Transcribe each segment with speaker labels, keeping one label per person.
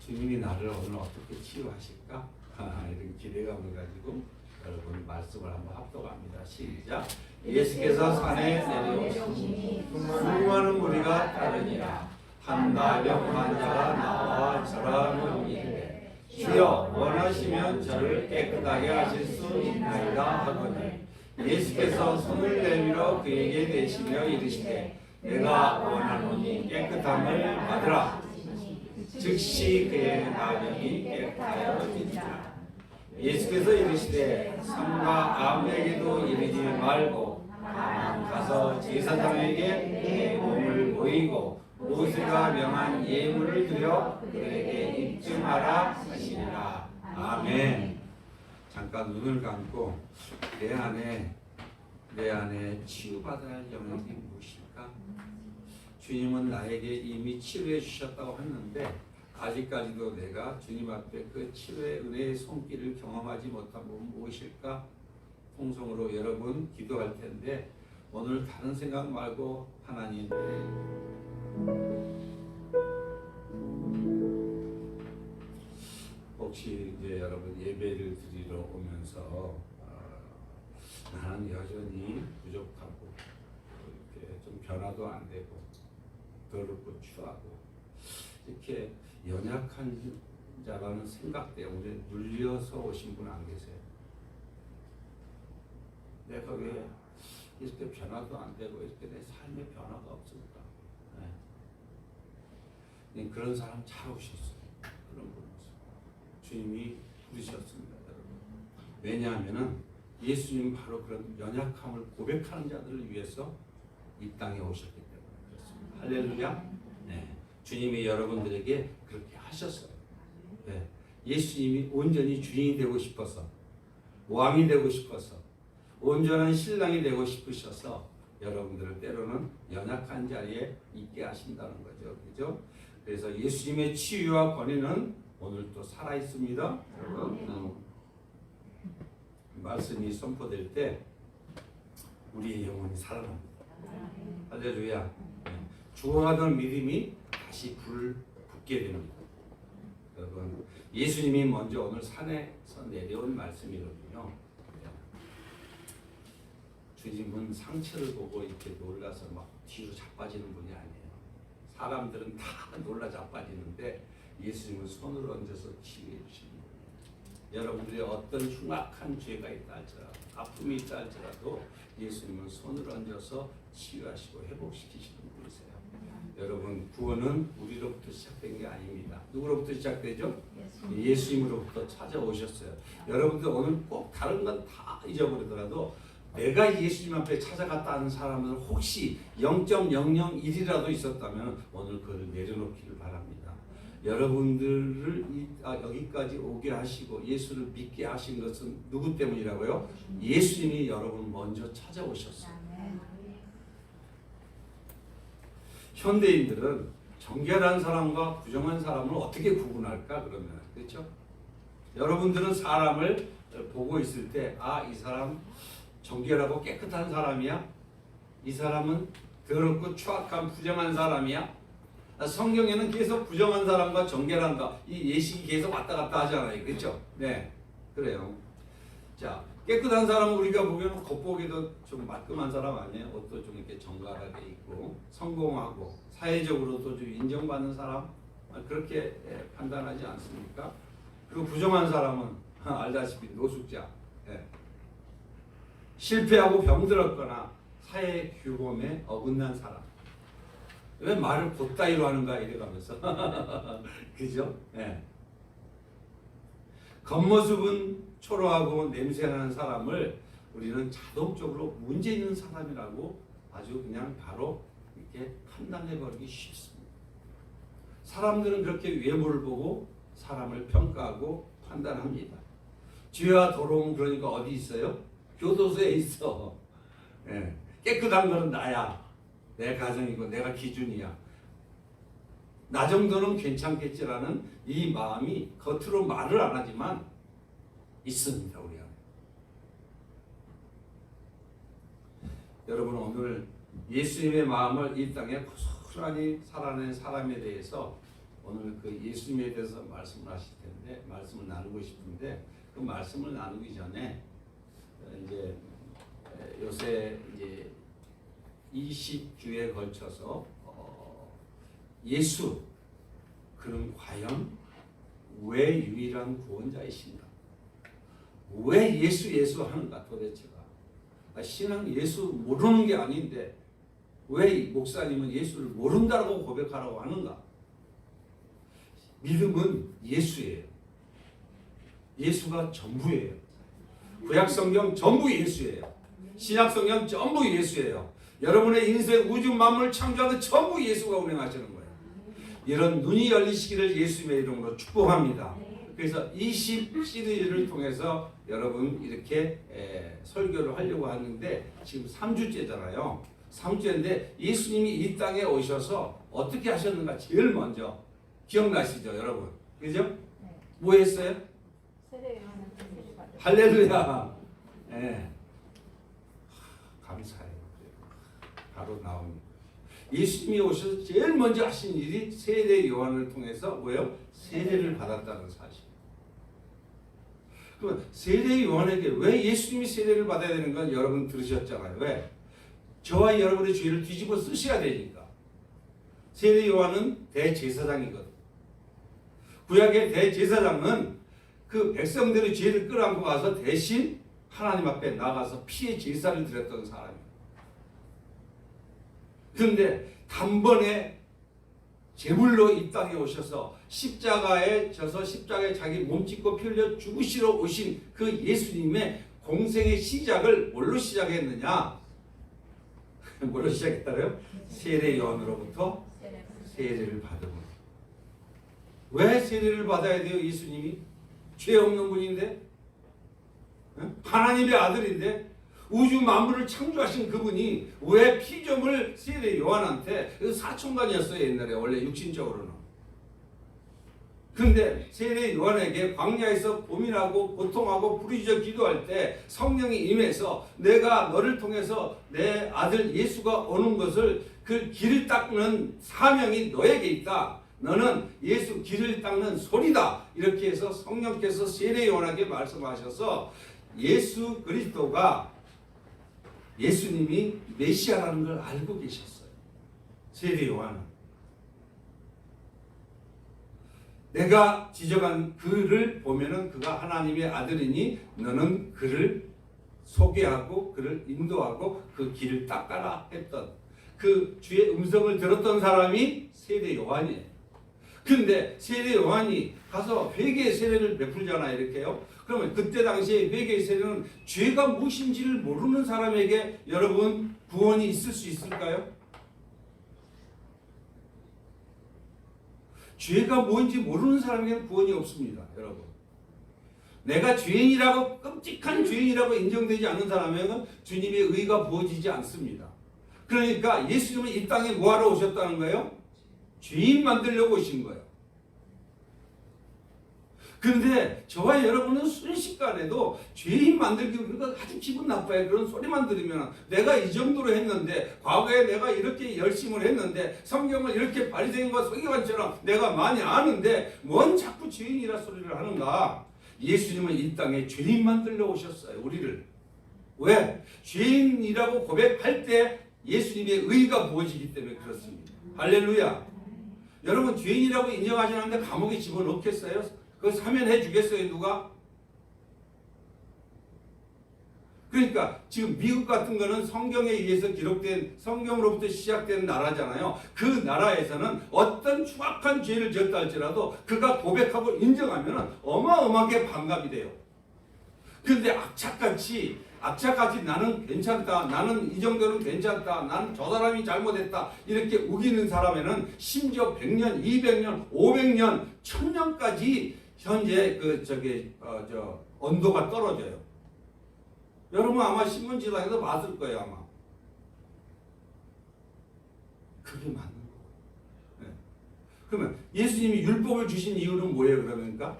Speaker 1: 주님이 나를 오늘 어떻게 치유하실까? 이런 기대감을 가지고 여러분 말씀을 한번 합독합니다. 시작. 예수께서 산에 내려오시니 수많은 무리가 따르니라. 한 나병 환자가 나와 저라는 이르되 주여 원하시면 저를 깨끗하게 하실 수 있나이다 하거늘 예수께서 손을 내밀어 그에게 대시며 이르시되 내가 원하노니 깨끗함을 받으라. 즉시 그의 나병이 깨끗하여지니라. 예수께서 이르시되 삼가 아무에게도 이르지 말고 다만 가서 제사장에게 내 몸을 보이고 모세가 명한 예물을 드려 그에게 입증하라 하시니라. 아멘. 잠깐 눈을 감고 내 안에 치유받아야 할 영역이 무엇일까? 주님은 나에게 이미 치료해 주셨다고 했는데 아직까지도 내가 주님 앞에 그 치료의 은혜의 손길을 경험하지 못한 부분 무엇일까? 통성으로 여러분 기도할 텐데 오늘 다른 생각 말고 하나님 혹시 이제 여러분 예배를 드리러 오면서 나는 여전히 부족하고 이렇게 좀 변화도 안 되고 더럽고 추하고 이렇게 연약한 자라는 생각 때문에 눌려서 오신 분 안 계세요? 내가 왜 이렇게 변화도 안 되고 이렇게 내 삶에 변화가 없을까? 네. 그런 사람 잘 오셨어요. 그런 분은 주님이 부르셨습니다, 여러분. 왜냐하면은 예수님 바로 그런 연약함을 고백하는 자들을 위해서 이 땅에 오셨기 때문에 그렇습니다. 할렐루야. 네. 주님이 여러분들에게 그렇게 하셨어요. 네. 예수님이 온전히 주인이 되고 싶어서, 왕이 되고 싶어서, 온전한 신랑이 되고 싶으셔서 여러분들을 때로는 연약한 자리에 있게 하신다는 거죠. 그죠? 그래서 예수님의 치유와 권위는 오늘도 살아 있습니다. 여러분, 말씀이 선포될 때 우리의 영혼이 살아납니다. 할렐루야. 죽어가던 믿음이 다시 붙게 됩니다. 여러분, 예수님이 먼저 오늘 산에서 내려온 말씀이거든요. 주님은 상처를 보고 이렇게 놀라서 막 뒤로 자빠지는 분이 아니에요. 사람들은 다 놀라 자빠지는데 예수님은 손을 얹어서 치유해 주시는 분이에요. 여러분들이 어떤 흉악한 죄가 있다 할지라도 아픔이 있다 할지라도 예수님은 손을 얹어서 치유하시고 회복시키시는 분이세요. 여러분 구원은 우리로부터 시작된 게 아닙니다. 누구로부터 시작되죠? 예수님으로부터 찾아오셨어요. 여러분들 오늘 꼭 다른 건 다 잊어버리더라도 내가 예수님 앞에 찾아갔다 하는 사람은 혹시 0.001이라도 있었다면 오늘 그걸 내려놓기를 바랍니다. 여러분들을 여기까지 오게 하시고 예수를 믿게 하신 것은 누구 때문이라고요? 예수님이 여러분 먼저 찾아오셨어요. 현대인들은 정결한 사람과 부정한 사람을 어떻게 구분할까 그러면 그렇죠? 여러분들은 사람을 보고 있을 때 이 사람 정결하고 깨끗한 사람이야? 이 사람은 더럽고 추악한 부정한 사람이야? 성경에는 계속 부정한 사람과 정결한가 이 예식이 계속 왔다 갔다 하잖아요. 그렇죠? 네, 그래요. 자, 깨끗한 사람은 우리가 보기에는 겉보기도 좀 말끔한 사람 아니에요? 옷도 좀 이렇게 정갈하게 입고 성공하고 사회적으로도 좀 인정받는 사람 그렇게 판단하지 않습니까? 그리고 부정한 사람은 알다시피 노숙자, 실패하고 병들었거나 사회 규범에 어긋난 사람. 왜 말을 곧다이로 하는가 이래가면서 그죠? 겉모습은 초라하고 냄새나는 사람을 우리는 자동적으로 문제 있는 사람이라고 아주 그냥 바로 이렇게 판단해버리기 쉽습니다. 사람들은 그렇게 외모를 보고 사람을 평가하고 판단합니다. 죄와 더러움 그러니까 어디 있어요? 교도소에 있어. 깨끗한 거는 나야. 내 가정이고 내가 기준이야. 나 정도는 괜찮겠지라는 이 마음이 겉으로 말을 안 하지만 있습니다. 우리 안에. 여러분 오늘 예수님의 마음을 이 땅에 고스란히 살아낸 사람에 대해서 오늘 그 예수님에 대해서 말씀을 하실 텐데 말씀을 나누고 싶은데 그 말씀을 나누기 전에 이제 요새 이제 20주에 걸쳐서 예수 그는 과연 왜 유일한 구원자이신가? 왜 예수 하는가 도대체가? 신앙 예수 모르는 게 아닌데 왜 목사님은 예수를 모른다고 고백하라고 하는가? 믿음은 예수예요. 예수가 전부예요. 구약성경 전부 예수예요. 신약성경 전부 예수예요. 여러분의 인생 우주 만물을 창조하는 전부 예수가 운행하시는 거예요. 이런 눈이 열리시기를 예수님의 이름으로 축복합니다. 그래서 20 시리즈를 통해서 여러분 이렇게 설교를 하려고 하는데 지금 3주째잖아요. 3주째인데 예수님이 이 땅에 오셔서 어떻게 하셨는가 제일 먼저 기억나시죠 여러분? 그죠?
Speaker 2: 네.
Speaker 1: 뭐 했어요? 할렐루야. 네. 감사해요. 바로 나옵니다. 예수님이 오셔서 제일 먼저 하신 일이 세례 요한을 통해서 뭐예요? 세례를 받았다는 사실. 그러면 세례 요한에게 왜 예수님이 세례를 받아야 되는 건 여러분 들으셨잖아요. 왜? 저와 여러분의 죄를 뒤집어 쓰셔야 되니까. 세례 요한은 대제사장이거든. 구약의 대제사장은 그 백성들의 죄를 끌어안고 가서 대신 하나님 앞에 나가서 피의 제사를 드렸던 사람이에요. 그런데 단번에 제물로 이 땅에 오셔서 십자가에 져서 십자가에 자기 몸 찢고 피 흘려 죽으시러 오신 그 예수님의 공생의 시작을 뭘로 시작했느냐? 뭘로 시작했다고요? 세례 요한으로부터 세례를 받으면. 왜 세례를 받아야 돼요? 예수님이 죄 없는 분인데, 하나님의 아들인데, 우주 만물을 창조하신 그분이 왜 피조물 세례 요한한테 사촌간이었어요 옛날에 원래 육신적으로는. 그런데 세례 요한에게 광야에서 고민하고 고통하고 부르짖어 기도할 때 성령이 임해서 내가 너를 통해서 내 아들 예수가 오는 것을 그 길을 닦는 사명이 너에게 있다. 너는 예수 길을 닦는 소리다. 이렇게 해서 성령께서 세례 요한에게 말씀하셔서 예수 그리스도가 예수님이 메시아라는 걸 알고 계셨어요. 세례 요한은. 내가 지정한 그를 보면은 그가 하나님의 아들이니 너는 그를 소개하고 그를 인도하고 그 길을 닦아라 했던 그 주의 음성을 들었던 사람이 세례 요한이에요. 근데 세례 요한이 가서 회개의 세례를 베풀잖아요. 이렇게요. 그러면 그때 당시에 회개의 세례는 죄가 무엇인지를 모르는 사람에게 여러분 구원이 있을 수 있을까요? 죄가 뭔지 모르는 사람에게는 구원이 없습니다. 여러분. 내가 죄인이라고 끔찍한 죄인이라고 인정되지 않는 사람에게는 주님의 의가 부어지지 않습니다. 그러니까 예수님은 이 땅에 뭐하러 오셨다는 거예요? 죄인 만들려고 오신 거예요. 그런데 저와 여러분은 순식간에도 죄인 만들기 그러니까 아주 기분 나빠요. 그런 소리만 들으면 내가 이 정도로 했는데 과거에 내가 이렇게 열심을 했는데 성경을 이렇게 바리새인과 서기관처럼 내가 많이 아는데 뭔 자꾸 죄인이라 소리를 하는가. 예수님은 이 땅에 죄인 만들려 오셨어요. 우리를. 왜? 죄인이라고 고백할 때 예수님의 의가 부어지기 때문에 그렇습니다. 할렐루야. 여러분 죄인이라고 인정하지 않는데 감옥에 집어넣겠어요? 그거 사면해 주겠어요 누가? 그러니까 지금 미국 같은 거는 성경에 의해서 기록된 성경으로부터 시작된 나라잖아요. 그 나라에서는 어떤 추악한 죄를 지었다 할지라도 그가 고백하고 인정하면 어마어마하게 반갑이 돼요. 그런데 악착같이 나는 괜찮다. 나는 이 정도는 괜찮다. 나는 저 사람이 잘못했다. 이렇게 우기는 사람에는 심지어 100년, 200년, 500년, 1000년까지 현재 온도가 떨어져요. 여러분 아마 신문지상에서 봤을 거예요 아마. 그게 맞는 거예요. 네. 그러면 예수님이 율법을 주신 이유는 뭐예요 그러니까?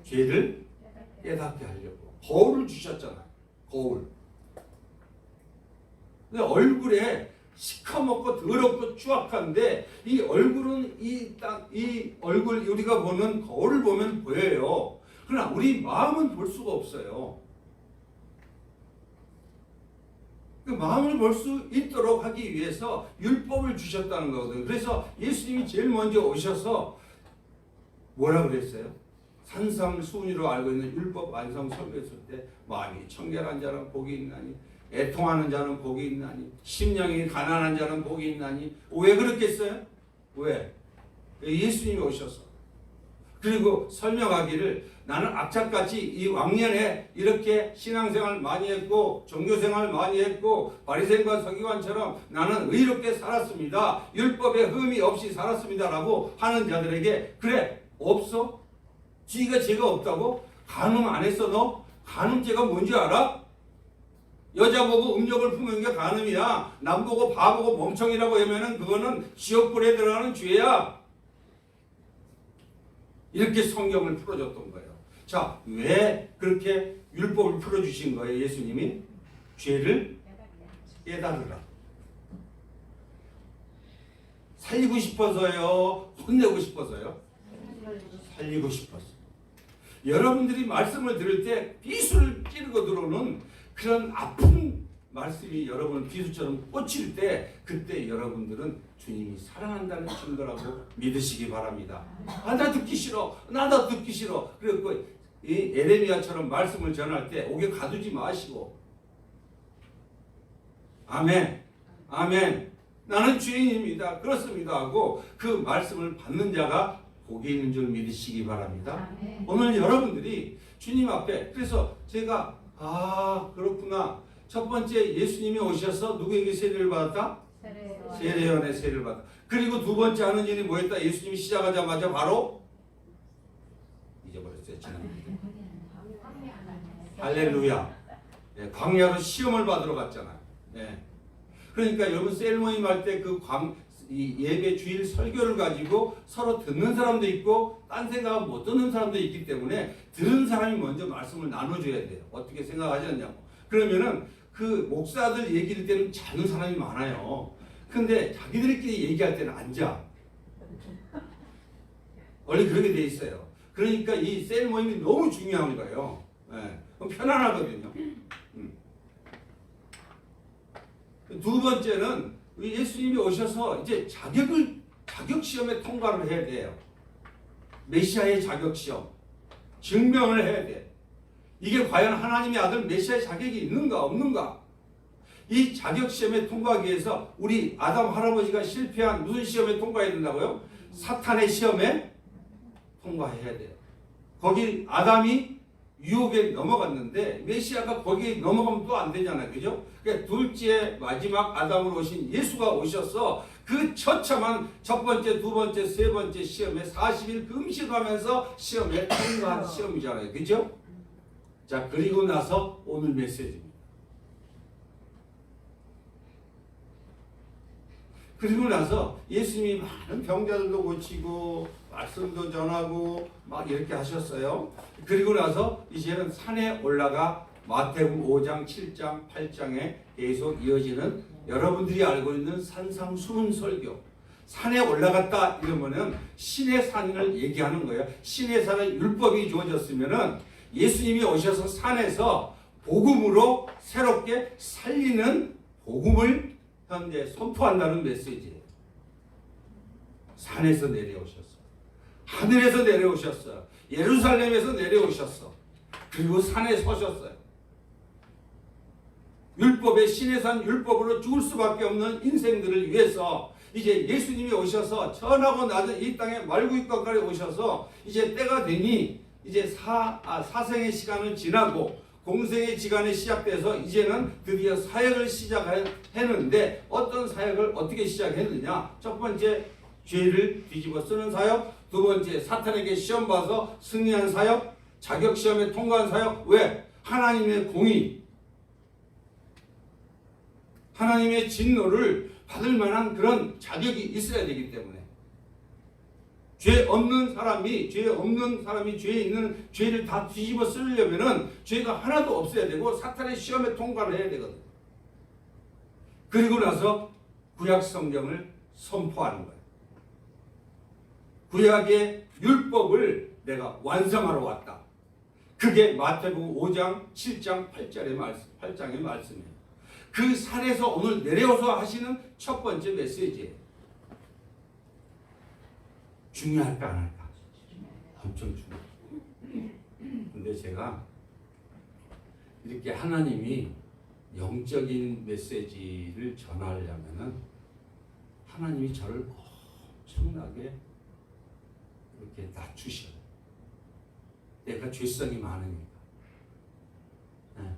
Speaker 1: 죄를 깨닫게 하려고. 거울을 주셨잖아요. 거울. 근데 얼굴에 시커멓고 더럽고 추악한데 이 얼굴은 이 얼굴 우리가 보는 거울을 보면 보여요. 그러나 우리 마음은 볼 수가 없어요. 그 마음을 볼 수 있도록 하기 위해서 율법을 주셨다는 거거든요. 그래서 예수님이 제일 먼저 오셔서 뭐라 그랬어요? 산상수훈이로 알고 있는 율법 완성 설교했을 때 마음이 청결한 자는 복이 있나니 애통하는 자는 복이 있나니 심령이 가난한 자는 복이 있나니. 왜 그렇겠어요? 왜? 예수님이 오셔서 그리고 설명하기를 나는 악착같이 이 왕년에 이렇게 신앙생활 많이 했고 종교생활 많이 했고 바리새인과 서기관처럼 나는 의롭게 살았습니다. 율법에 흠이 없이 살았습니다 라고 하는 자들에게 그래 없어? 지가 죄가 없다고? 간음 안 했어 너? 간음죄가 뭔지 알아? 여자 보고 음욕을 품는 게 간음이야. 남 보고 바보고 멍청이라고 하면은 그거는 지옥불에 들어가는 죄야. 이렇게 성경을 풀어줬던 거예요. 자, 왜 그렇게 율법을 풀어주신 거예요? 예수님이 죄를 깨달으라. 살리고 싶어서요? 혼내고 싶어서요? 살리고 싶어서. 여러분들이 말씀을 들을 때 비수를 찌르고 들어오는 그런 아픈 말씀이 여러분을 비수처럼 꽂힐 때 그때 여러분들은 주님이 사랑한다는 증거라고 믿으시기 바랍니다. 아, 나 듣기 싫어. 나도 듣기 싫어. 그리고 이 에레미야처럼 말씀을 전할 때 옥에 가두지 마시고 아멘. 아멘. 나는 죄인입니다. 그렇습니다 하고 그 말씀을 받는 자가 복이 있는 줄 믿으시기 바랍니다. 오늘 여러분들이 주님 앞에 그래서 제가 그렇구나. 첫 번째 예수님이 오셔서 누구에게 세례를 받았다? 세례요한의 세례를 받았다. 그리고 두 번째 하는 일이 뭐였다? 예수님이 시작하자마자 바로 잊어버렸어요. 할렐루야. 예, 광야로 시험을 받으러 갔잖아요. 예. 그러니까 여러분 셀모임 할 때 그 예배 주일 설교를 가지고 서로 듣는 사람도 있고 딴 생각하고 못 듣는 사람도 있기 때문에 들은 사람이 먼저 말씀을 나눠줘야 돼요. 어떻게 생각하셨냐고. 그러면은 그 목사들 얘기를 때는 자는 사람이 많아요. 근데 자기들끼리 얘기할 때는 앉아. 원래 그렇게 돼 있어요. 그러니까 이 셀 모임이 너무 중요한 거예요. 네. 편안하거든요. 두 번째는 예수님이 오셔서 이제 자격 시험에 통과를 해야 돼요. 메시아의 자격 시험 증명을 해야 돼. 이게 과연 하나님의 아들 메시아의 자격이 있는가 없는가? 이 자격 시험에 통과하기 위해서 우리 아담 할아버지가 실패한 무슨 시험에 통과해야 된다고요? 사탄의 시험에 통과해야 돼요. 거기 아담이 유혹에 넘어갔는데 메시아가 거기에 넘어가면 또 안 되잖아요. 그죠? 그러니까 둘째 마지막 아담으로 오신 예수가 오셔서 그 처참한 첫 번째, 두 번째, 세 번째 시험에 40일 금식하면서 시험에 통과한 시험이잖아요. 그죠? 자, 그리고 나서 오늘 메시지입니다. 그리고 나서 예수님이 많은 병자들도 고치고 말씀도 전하고 막 이렇게 하셨어요. 그리고 나서 이제는 산에 올라가 마태복음 5장, 7장, 8장에 계속 이어지는 여러분들이 알고 있는 산상수훈 설교. 산에 올라갔다 이러면은 신의 산을 얘기하는 거예요. 신의 산에 율법이 주어졌으면은 예수님이 오셔서 산에서 복음으로 새롭게 살리는 복음을 현재 선포한다는 메시지예요. 산에서 내려오셨어. 하늘에서 내려오셨어. 예루살렘에서 내려오셨어. 그리고 산에 서셨어요. 율법의 신의 산 율법으로 죽을 수밖에 없는 인생들을 위해서 이제 예수님이 오셔서 천하고 낮은 이 땅에 말구이까지 오셔서 이제 때가 되니 이제 사생의 시간을 지나고 공생의 시간이 시작돼서 이제는 드디어 사역을 시작했는데 어떤 사역을 어떻게 시작했느냐? 첫 번째 죄를 뒤집어 쓰는 사역, 두 번째 사탄에게 시험 봐서 승리한 사역, 자격 시험에 통과한 사역. 왜? 하나님의 공의, 하나님의 진노를 받을 만한 그런 자격이 있어야 되기 때문에 죄 없는 사람이 죄에 있는 죄를 다 뒤집어 쓰려면은 죄가 하나도 없어야 되고 사탄의 시험에 통과를 해야 되거든. 그리고 나서 구약 성경을 선포하는 거예요. 구약의 율법을 내가 완성하러 왔다. 그게 마태복음 5장, 7장, 8장의 말씀이에요. 그 산에서 오늘 내려와서 하시는 첫 번째 메시지예요. 중요할까 안 할까? 엄청 중요해요. 근데 제가 이렇게 하나님이 영적인 메시지를 전하려면은 하나님이 저를 엄청나게 이렇게 낮추셔요. 내가 죄성이 많으니까. 네.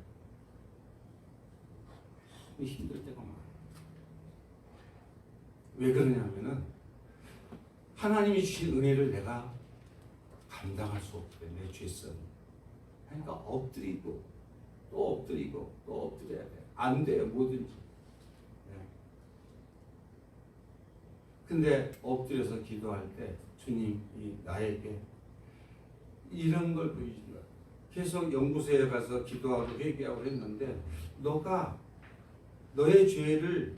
Speaker 1: 힘들 때가 많아요. 왜 그러냐면은 하나님이 주신 은혜를 내가 감당할 수 없거든, 내 죄성이. 그러니까 엎드리고 또 엎드리고 또 엎드려야 돼. 안 돼요, 뭐든지. 네. 근데 엎드려서 기도할 때 주님이 나에게 이런 걸 보여주신 거야. 계속 연구소에 가서 기도하고 회개하고 했는데 너가 너의 죄를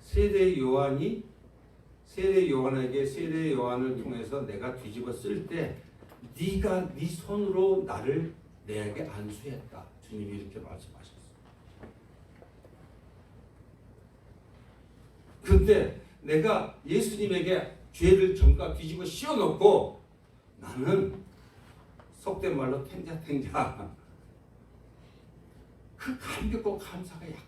Speaker 1: 세례 요한에게 세례 요한을 통해서 내가 뒤집어 쓸 때 네가 네 손으로 나를 내게 안수했다. 주님이 이렇게 말씀하셨어요. 근데 내가 예수님에게 죄를 전가 뒤집어 씌워놓고 나는 속된 말로 탱자탱자 그 감격과 감사가 약해.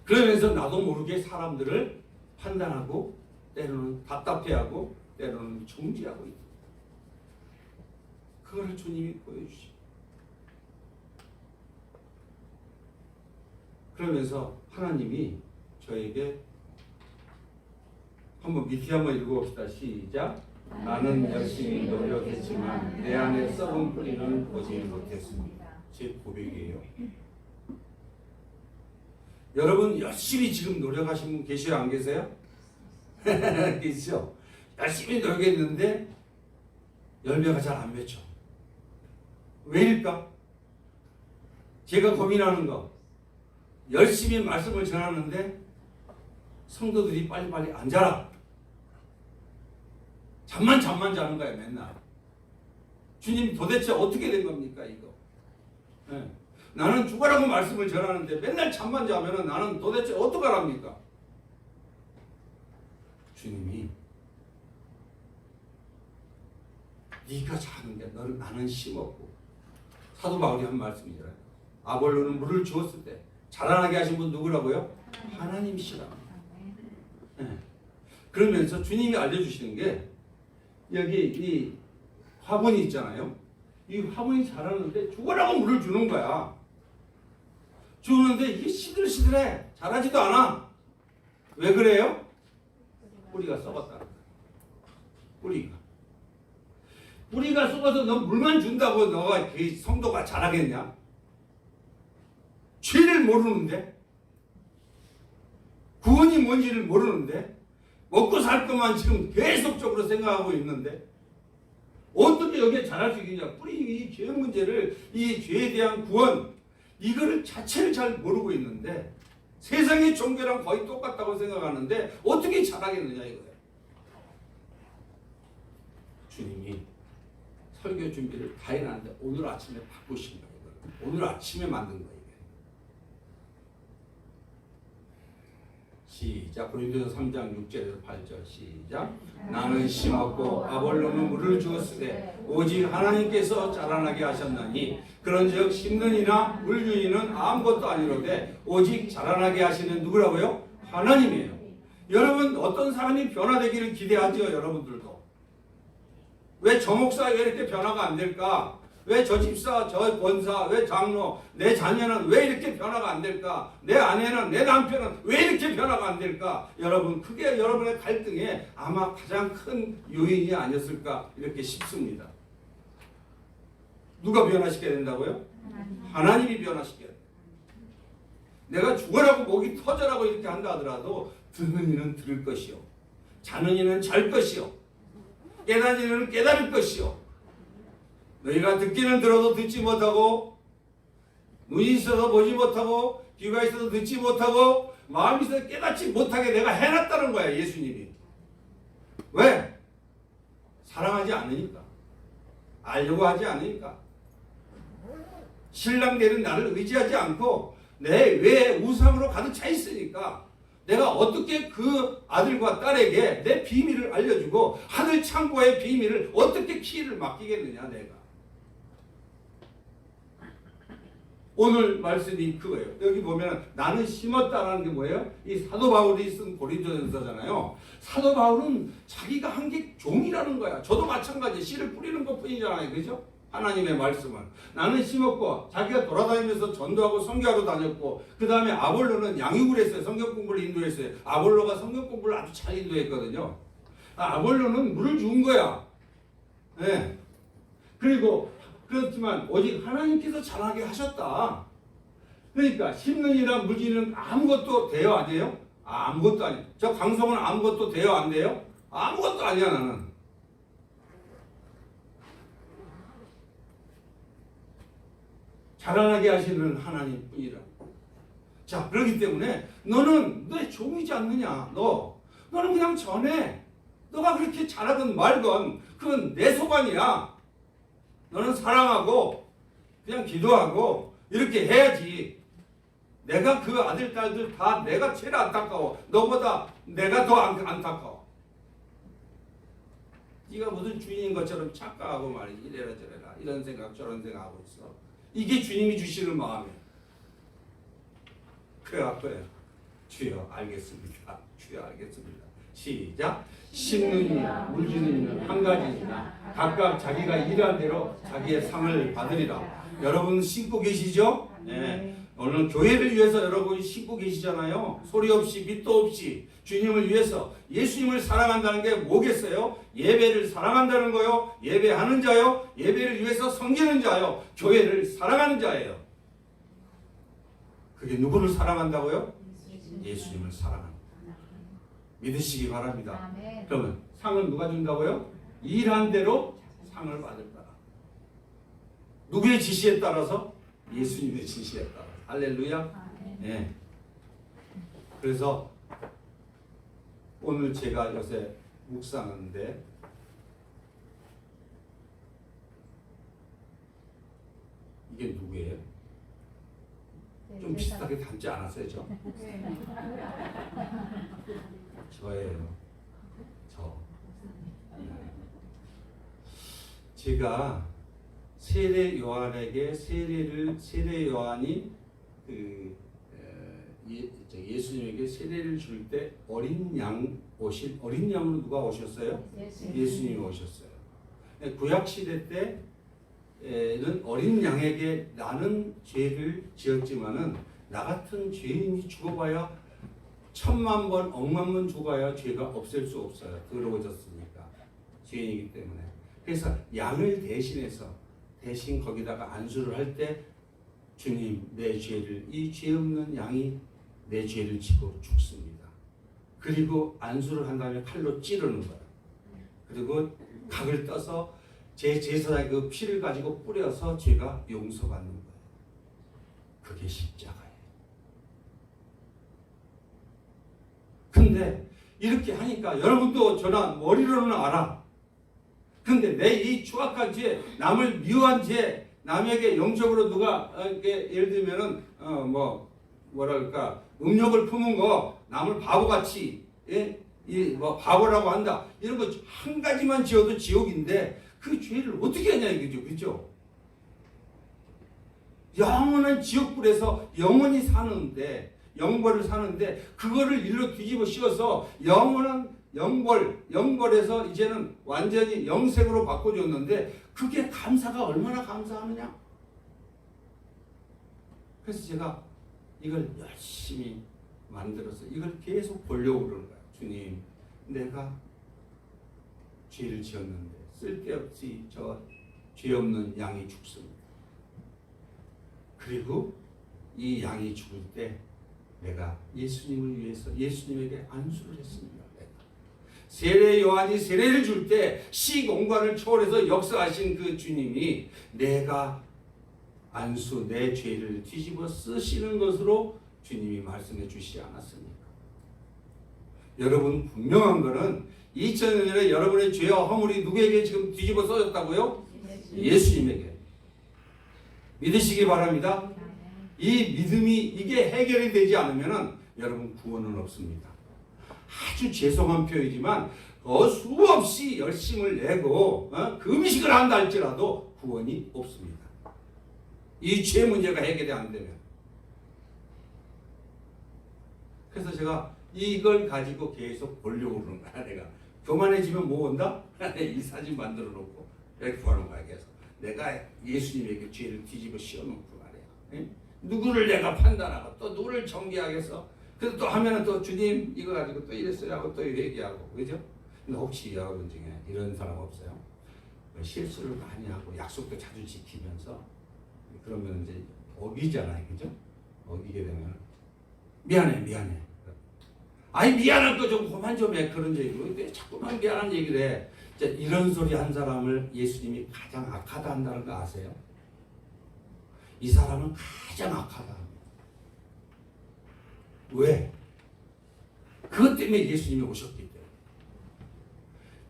Speaker 1: 그러면서 나도 모르게 사람들을 판단하고 때로는 답답해하고 때로는 정지하고 있다. 그걸 주님이 보여주시고 그러면서 하나님이 저에게 한번 밑에 한번 읽어봅시다. 시작. 나는 열심히 노력했지만 내 안에 썩은 뿌리는 보지 못했습니다. 제 고백이에요. 여러분 열심히 지금 노력하신 분 계셔요? 안 계세요? 계시죠? 열심히 노력했는데 열매가 잘 안 맺혀. 왜일까? 제가 고민하는 거 열심히 말씀을 전하는데 성도들이 빨리빨리 안 자라. 잠만 자는 거야 맨날. 주님 도대체 어떻게 된 겁니까 이거? 네. 나는 죽어라고 말씀을 전하는데 맨날 잠만 자면은 나는 도대체 어떡하랍니까? 주님이 네가 자는 게 나는 심었고 사도 바울이 한 말씀이잖아요. 아볼로는 물을 주었을 때 자라나게 하신 분 누구라고요? 하나님이시라고. 네. 그러면서 주님이 알려주시는 게 여기 이 화분이 있잖아요. 이 화분이 자라는데 죽어라고 물을 주는 거야. 주는데 이게 시들시들해. 자라지도 않아. 왜 그래요? 뿌리가 썩었다. 뿌리가 썩어서 너 물만 준다고 너가 그 성도가 자라겠냐? 죄를 모르는데 구원이 뭔지를 모르는데 먹고 살 것만 지금 계속적으로 생각하고 있는데 어떻게 여기에 자랄 수 있겠냐? 이 죄 문제를 이 죄에 대한 구원 이거를 자체를 잘 모르고 있는데 세상의 종교랑 거의 똑같다고 생각하는데 어떻게 자라겠느냐 이거예요. 주님이 설교 준비를 다 해놨는데 오늘 아침에 바꾸신 거예요. 오늘 아침에 만든 거예요. 시작. 고린도서 3장 6절에서 8절 시작. 나는 심었고 아볼로는 물을 주었으되 오직 하나님께서 자라나게 하셨나니 그런즉 심는 이나 물 주는 이는 아무것도 아니로되 오직 자라나게 하시는 누구라고요? 하나님이에요. 여러분 어떤 사람이 변화되기를 기대하죠. 여러분들도. 왜 저 목사 왜 이렇게 변화가 안 될까? 왜 저 집사, 저 권사, 왜 장로, 내 자녀는 왜 이렇게 변화가 안 될까? 내 아내는, 내 남편은 왜 이렇게 변화가 안 될까? 여러분, 그게 여러분의 갈등에 아마 가장 큰 요인이 아니었을까? 이렇게 싶습니다. 누가 변화시켜야 된다고요? 하나님이 변화시켜야 돼요. 내가 죽어라고 목이 터져라고 이렇게 한다 하더라도 듣는 이는 들을 것이요. 자는 이는 잘 것이요. 깨닫는 이는 깨달을 것이요. 너희가 듣기는 들어도 듣지 못하고 눈이 있어서 보지 못하고 귀가 있어도 듣지 못하고 마음이 있어도 깨닫지 못하게 내가 해놨다는 거야. 예수님이. 왜? 사랑하지 않으니까. 알려고 하지 않으니까. 신랑 되는 나를 의지하지 않고 내 외에 우상으로 가득 차 있으니까 내가 어떻게 그 아들과 딸에게 내 비밀을 알려주고 하늘 창고의 비밀을 어떻게 키를 맡기겠느냐 내가. 오늘 말씀이 그거예요. 여기 보면 나는 심었다라는 게 뭐예요? 이 사도 바울이 쓴 고린도전서잖아요. 사도 바울은 자기가 한 게 종이라는 거야. 저도 마찬가지 씨를 뿌리는 것뿐이잖아요. 그죠? 하나님의 말씀을. 나는 심었고 자기가 돌아다니면서 전도하고 선교하러 다녔고 그 다음에 아볼로는 양육을 했어요. 성경 공부를 인도했어요. 아볼로가 성경 공부를 아주 잘 인도했거든요. 아볼로는 물을 준 거야. 네. 그리고 그렇지만 오직 하나님께서 잘하게 하셨다. 그러니까 심는 이랑 물지는 아무것도 돼요 안 돼요? 아무것도 아니에요. 저 강성은 아무것도 돼요 안 돼요? 아무것도 아니야 나는. 자라나게 하시는 하나님뿐이라. 자, 그렇기 때문에 너는 내 종이지 않느냐. 너는 그냥 전해. 너가 그렇게 잘하건 말건 그건 내 소관이야. 너는 사랑하고 그냥 기도하고 이렇게 해야지. 내가 그 아들 딸들 다 내가 제일 안타까워. 너보다 내가 더 안타까워. 네가 무슨 주인인 것처럼 착각하고 말이지. 이래라 저래라 이런 생각 저런 생각하고 있어. 이게 주님이 주시는 마음이에요. 그래갖고요. 주여 알겠습니다. 주여 알겠습니다. 시작. 심는 이나 물주는 이는 한 가지이나 각각 자기가 일한 대로 자기의 상을 받으리라. 여러분 신고 계시죠? 네. 오늘 교회를 위해서 여러분이 신고 계시잖아요. 소리 없이 빛도 없이 주님을 위해서 예수님을 사랑한다는 게 뭐겠어요? 예배를 사랑한다는 거요. 예배하는 자요. 예배를 위해서 섬기는 자요. 교회를 사랑하는 자예요. 그게 누구를 사랑한다고요? 예수님을 사랑합니다. 믿으시기 바랍니다. 그러면 상을 누가 준다고요? 일한 대로 상을 받을 거라. 누구의 지시에 따라서? 예수님의 지시에 따라. 할렐루야. 네. 그래서 오늘 제가 요새 묵상하는데 이게 누구예요? 좀 비슷하게 닮지 않았어요, 저? 저예요. 저. 제가 세례 요한에게 세례 요한이 예수님에게 세례를 줄 때 어린 양으로 누가 오셨어요? 예수님이 오셨어요. 구약 시대 때는 어린 양에게 나는 죄를 지었지만은 나 같은 죄인이 죽어봐야 10,000,000번, 억만 번 죽어야 죄가 없앨 수 없어요. 더러워졌으니까 죄인이기 때문에. 그래서 양을 대신 거기다가 안수를 할 때 주님 내 죄를 이 죄 없는 양이 내 죄를 지고 죽습니다. 그리고 안수를 한 다음에 칼로 찌르는 거예요. 그리고 각을 떠서 제 제사의 그 피를 가지고 뿌려서 죄가 용서받는 거예요. 그게 십자가예요. 근데 이렇게 하니까 여러분도 저나 머리로는 알아. 근데 내 이 추악한 죄, 남을 미워한 죄, 남에게 영적으로 누가 예를 들면은 뭐랄까 음욕을 품은 거 남을 바보같이 바보라고 한다. 이런 거 한 가지만 지어도 지옥인데 그 죄를 어떻게 하냐 이거죠, 그렇죠? 영원한 지옥불에서 영원히 사는데 영벌을 사는데 그거를 일로 뒤집어 씌워서 영원한 영벌에서 이제는 완전히 영생으로 바꿔줬는데 그게 감사가 얼마나 감사하느냐? 그래서 제가 이걸 열심히 만들어서 이걸 계속 보려고 그러는 거예요. 주님, 내가 죄를 지었는데 쓸데없이 저 죄 없는 양이 죽습니다. 그리고 이 양이 죽을 때 내가 예수님을 위해서 예수님에게 안수를 했습니다. 세례 요한이 세례를 줄 때 시공간을 초월해서 역사하신 그 주님이 내가 안수 내 죄를 뒤집어 쓰시는 것으로 주님이 말씀해 주시지 않았습니까? 여러분 분명한 것은 2000년 전에 여러분의 죄와 허물이 누구에게 지금 뒤집어 써졌다고요? 예수님에게. 믿으시기 바랍니다. 이 믿음이 이게 해결이 되지 않으면 여러분 구원은 없습니다. 아주 죄송한 표현이지만 수없이 열심을 내고 금식을 한다 할지라도 구원이 없습니다. 이 죄 문제가 해결이 안 되면. 그래서 제가 이걸 가지고 계속 보려고 그러는 거야. 내가 교만해지면 뭐 온다? 이 사진 만들어 놓고 이렇게 보는 거야. 계속 내가 예수님에게 죄를 뒤집어 씌워놓고 말이야. 누구를 내가 판단하고 또 누구를 정죄하겠어? 그래서 또 하면은 또 주님 이거 가지고 또 이랬어요 하고 또 얘기하고, 그죠? 근데 혹시 여러분 중에 이런 사람 없어요? 실수를 많이 하고 약속도 자주 지키면서 그러면 이제 어기잖아요, 그죠? 어기게 되면 미안해. 아니 미안한 거 좀 그만 좀 해. 그런 얘기로 왜 자꾸만 미안한 얘기를 해. 자, 이런 소리 한 사람을 예수님이 가장 악하다 한다는 거 아세요? 이 사람은 가장 악하다. 왜? 그것 때문에 예수님이 오셨기 때문에.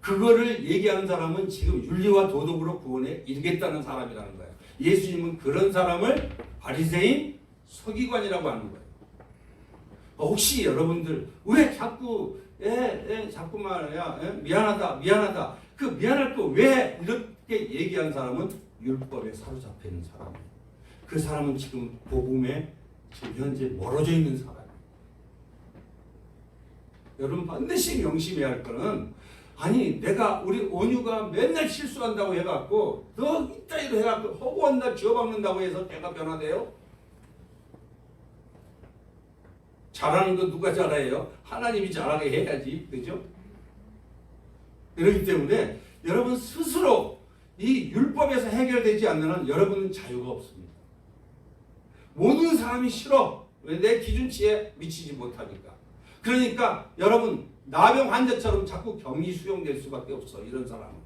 Speaker 1: 그거를 얘기하는 사람은 지금 윤리와 도덕으로 구원에 이르겠다는 사람이라는 거예요. 예수님은 그런 사람을 바리새인 서기관이라고 하는 거예요. 혹시 여러분들 왜 자꾸 자꾸 말이야 미안하다 그 미안할 거 왜 이렇게 얘기한 사람은 율법에 사로잡혀 있는 사람이에요. 그 사람은 지금 복음에 지금 현재 멀어져 있는 사람이에요. 여러분 반드시 명심해야 할 거는 아니 내가 우리 온유가 맨날 실수한다고 해갖고 너 이따위로 해갖고 허구한 날 쥐어박는다고 해서 내가 변화돼요? 잘하는 거 누가 잘해요? 하나님이 잘하게 해야지. 그죠? 그렇기 때문에 여러분 스스로 이 율법에서 해결되지 않는 한 여러분은 자유가 없습니다. 모든 사람이 싫어. 왜? 내 기준치에 미치지 못하니까. 그러니까 여러분 나병 환자처럼 자꾸 격리 수용될 수밖에 없어. 이런 사람은.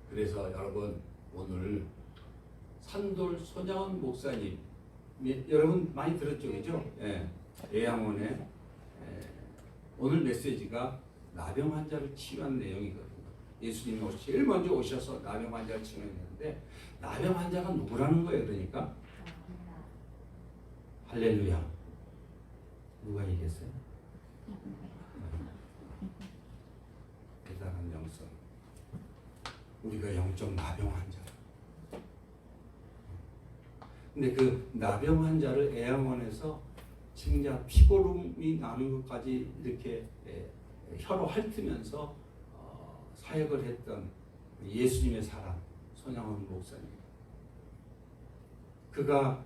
Speaker 1: 그래서 여러분 오늘 산돌 손양원 목사님 여러분 많이 들었죠, 그죠? 예. 예양원의 오늘 메시지가 나병 환자를 치유한 내용이거든요. 예수님이 제일 먼저 오셔서 나병 환자를 치유했는데 나병 환자가 누구라는 거예요? 그러니까 할렐루야. 누가 얘기했어요? 대단한 영성. 우리가 영적 나병 환자. 근데 그 나병 환자를 애양원에서 진짜 피고름이 나는 것까지 이렇게 혀로 핥으면서 사역을 했던 예수님의 사랑 손양원 목사님. 그가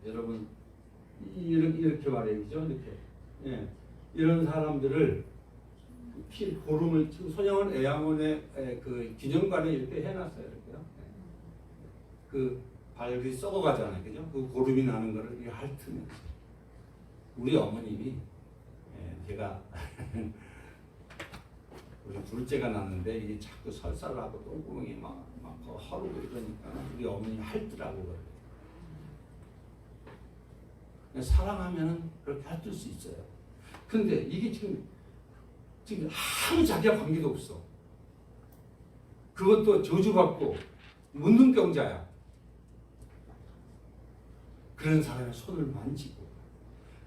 Speaker 1: 여러분 이렇게 말해야죠. 이렇게 이런 사람들을 고름을 지금 손양원 애양원의 그 기념관에 이렇게 해놨어요. 이렇게요. 그 발이 썩어가잖아요, 그죠? 그 고름이 나는 거를 이렇게 핥으면서 우리 어머님이 제가 우리 둘째가 났는데 이게 자꾸 설사하고 똥구멍이 막 허르고 이러니까 우리 어머님이 핥더라고. 사랑하면은 그렇게 핥을 수 있어요. 근데 이게 지금 아무 자기와 관계도 없어. 그것도 저주받고 문둥병자야. 그런 사람의 손을 만지고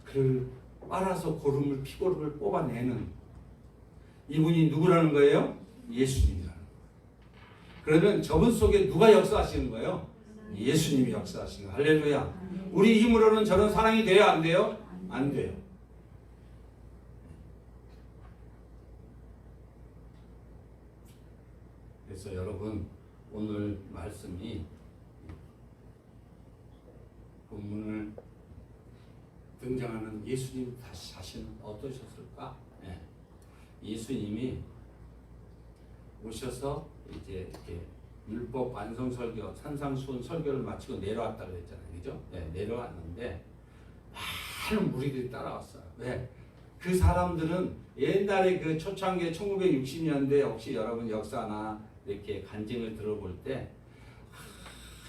Speaker 1: 그를 빨아서 고름을 피고름을 뽑아내는 이분이 누구라는 거예요? 예수님이라는 거예요. 그러면 저분 속에 누가 역사하시는 거예요? 예수님이 역사하시는 거예요. 할렐루야. 우리 힘으로는 저런 사랑이 돼요? 안 돼요? 안 돼요. 그래서 여러분 오늘 말씀이 본문을 등장하는 예수님 자신은 어떠셨을까? 예수님이 오셔서 이제 이렇게 율법 완성 설교, 산상수훈 설교를 마치고 내려왔다 그랬잖아요, 그죠? 내려왔는데 많은 무리들이 따라왔어요. 왜? 그 사람들은 옛날에 그 초창기 1960년대 혹시 여러분 역사나 이렇게 간증을 들어볼 때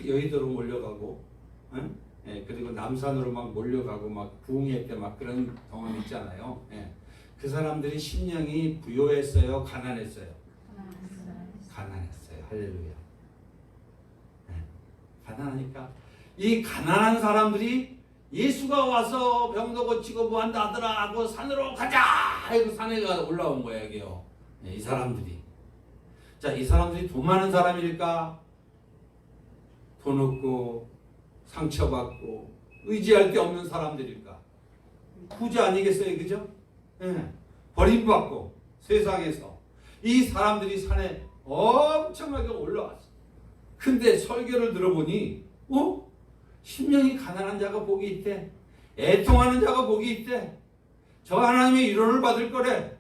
Speaker 1: 여의도로 몰려가고, 응? 예, 그리고 남산으로 막 몰려가고 막 부흥회 때 막 그런 경험 있잖아요. 예. 그 사람들이 심령이 부요했어요, 가난했어요? 가난했어요. 할렐루야. 예. 가난하니까 이 가난한 사람들이 예수가 와서 병도 고치고 뭐 한다 하더라 하고 산으로 가자 하고 산에 올라온 거예요, 여기요. 예, 이 사람들이. 자, 이 사람들이 돈 많은 사람일까? 돈 없고 상처받고 의지할 데 없는 사람들일까? 부자 아니겠어요, 그죠? 예. 버림받고 세상에서 이 사람들이 산에 엄청나게 올라왔어. 근데 설교를 들어보니 심령이 가난한 자가 복이 있대. 애통하는 자가 복이 있대. 저 하나님의 위로를 받을 거래.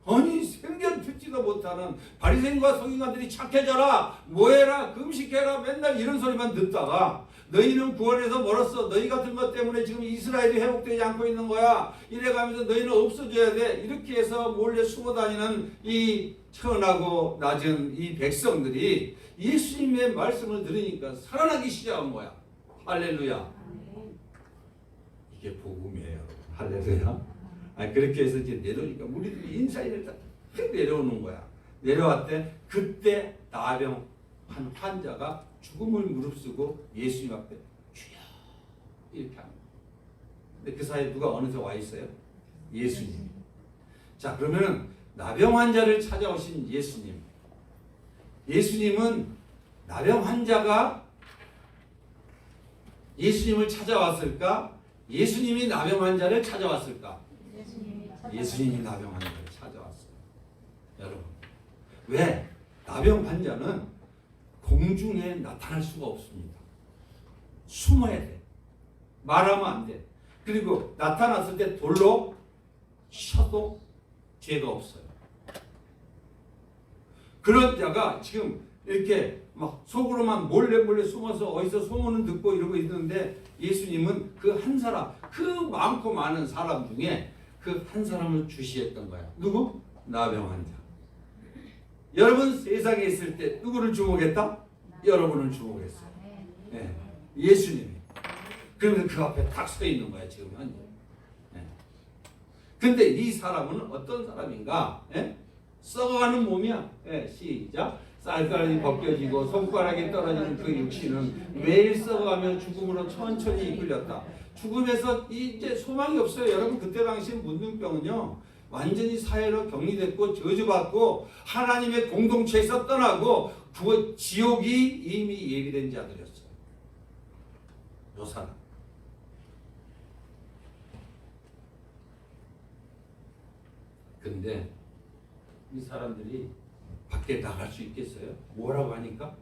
Speaker 1: 아니 생전 듣지도 못하는 바리새인과 서기관들이 착해져라, 뭐해라, 금식해라 맨날 이런 소리만 듣다가 너희는 구원에서 멀었어. 너희 같은 것 때문에 지금 이스라엘이 회복되지 않고 있는 거야. 이래가면서 너희는 없어져야 돼. 이렇게 해서 몰래 숨어 다니는 이 천하고 낮은 이 백성들이 예수님의 말씀을 들으니까 살아나기 시작한 거야. 할렐루야. 이게 복음이에요. 할렐루야. 그렇게 해서 이제 내려오니까 우리들이 인사이를 다 내려오는 거야. 내려왔대. 그때 나병한 환자가 죽음을 무릅쓰고 예수님 앞에 주여 이렇게 합니다. 근데 그 사이에 누가 어느새 와 있어요? 예수님. 자, 그러면은 나병 환자를 찾아오신 예수님. 예수님은 나병 환자가 예수님을 찾아왔을까? 예수님이 나병 환자를 찾아왔을까? 예수님이 나병 환자를 찾아왔어요. 여러분, 왜? 나병 환자는 공중에 나타날 수가 없습니다. 숨어야 돼. 말하면 안 돼. 그리고 나타났을 때 돌로 쳐도 죄가 없어요. 그런 자가 지금 이렇게 막 속으로만 몰래 숨어서 어디서 소문은 듣고 이러고 있는데 예수님은 그 한 사람, 그 많고 많은 사람 중에 그 한 사람을 주시했던 거야. 누구? 나병 환자. 여러분 세상에 있을 때 누구를 주목했다? 여러분을 주목했어요. 네. 예수님이. 그러면 그 앞에 딱 서 있는 거야 지금 현재. 네. 근데 이 사람은 어떤 사람인가? 네? 썩어가는 몸이야. 네. 시작. 쌀가락이 벗겨지고 손가락이 떨어지는 그 육신은 매일 썩어가며 죽음으로 천천히 이끌렸다. 죽음에서 이제 소망이 없어요. 여러분 그때 당시 문둥병은요 완전히 사회로 격리됐고 저주받고 하나님의 공동체에서 떠나고 지옥이 이미 예비된 자들이었어요. 요 사람. 근데 이 사람들이 밖에 나갈 수 있겠어요? 뭐라고 하니까?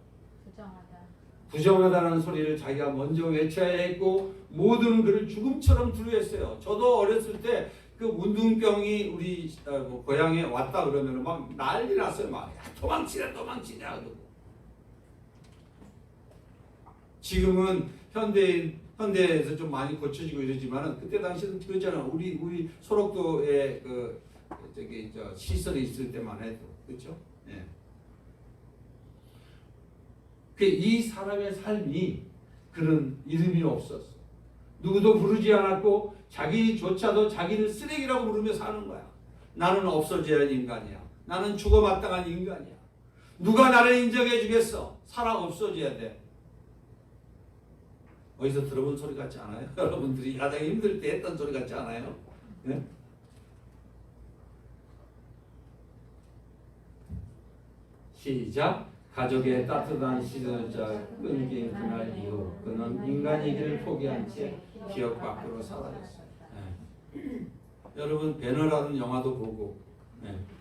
Speaker 1: 부정하다는 소리를 자기가 먼저 외쳐야 했고 모든 그를 죽음처럼 두려워했어요. 저도 어렸을 때 그 문둥병이 우리 고향에 왔다 그러면 막 난리 났어요. 막 도망치냐 그러고. 지금은 현대에서 좀 많이 고쳐지고 이러지만은 그때 당시에는 그러잖아. 우리 소록도에 시설이 있을 때만 해도 그렇죠? 예. 이 사람의 삶이 그런 이름이 없었어. 누구도 부르지 않았고 자기조차도 자기를 쓰레기라고 부르며 사는 거야. 나는 없어져야 할 인간이야. 나는 죽어 마땅한 인간이야. 누가 나를 인정해 주겠어? 살아 없어져야 돼. 어디서 들어본 소리 같지 않아요? 여러분들이 가장 힘들 때 했던 소리 같지 않아요? 네? 시작. 가족의 따뜻한 시선자 끊긴 그날 이후 그는 인간이기를 포기한 채 기억 밖으로 사라졌어요. 네. 여러분 배너라는 영화도 보고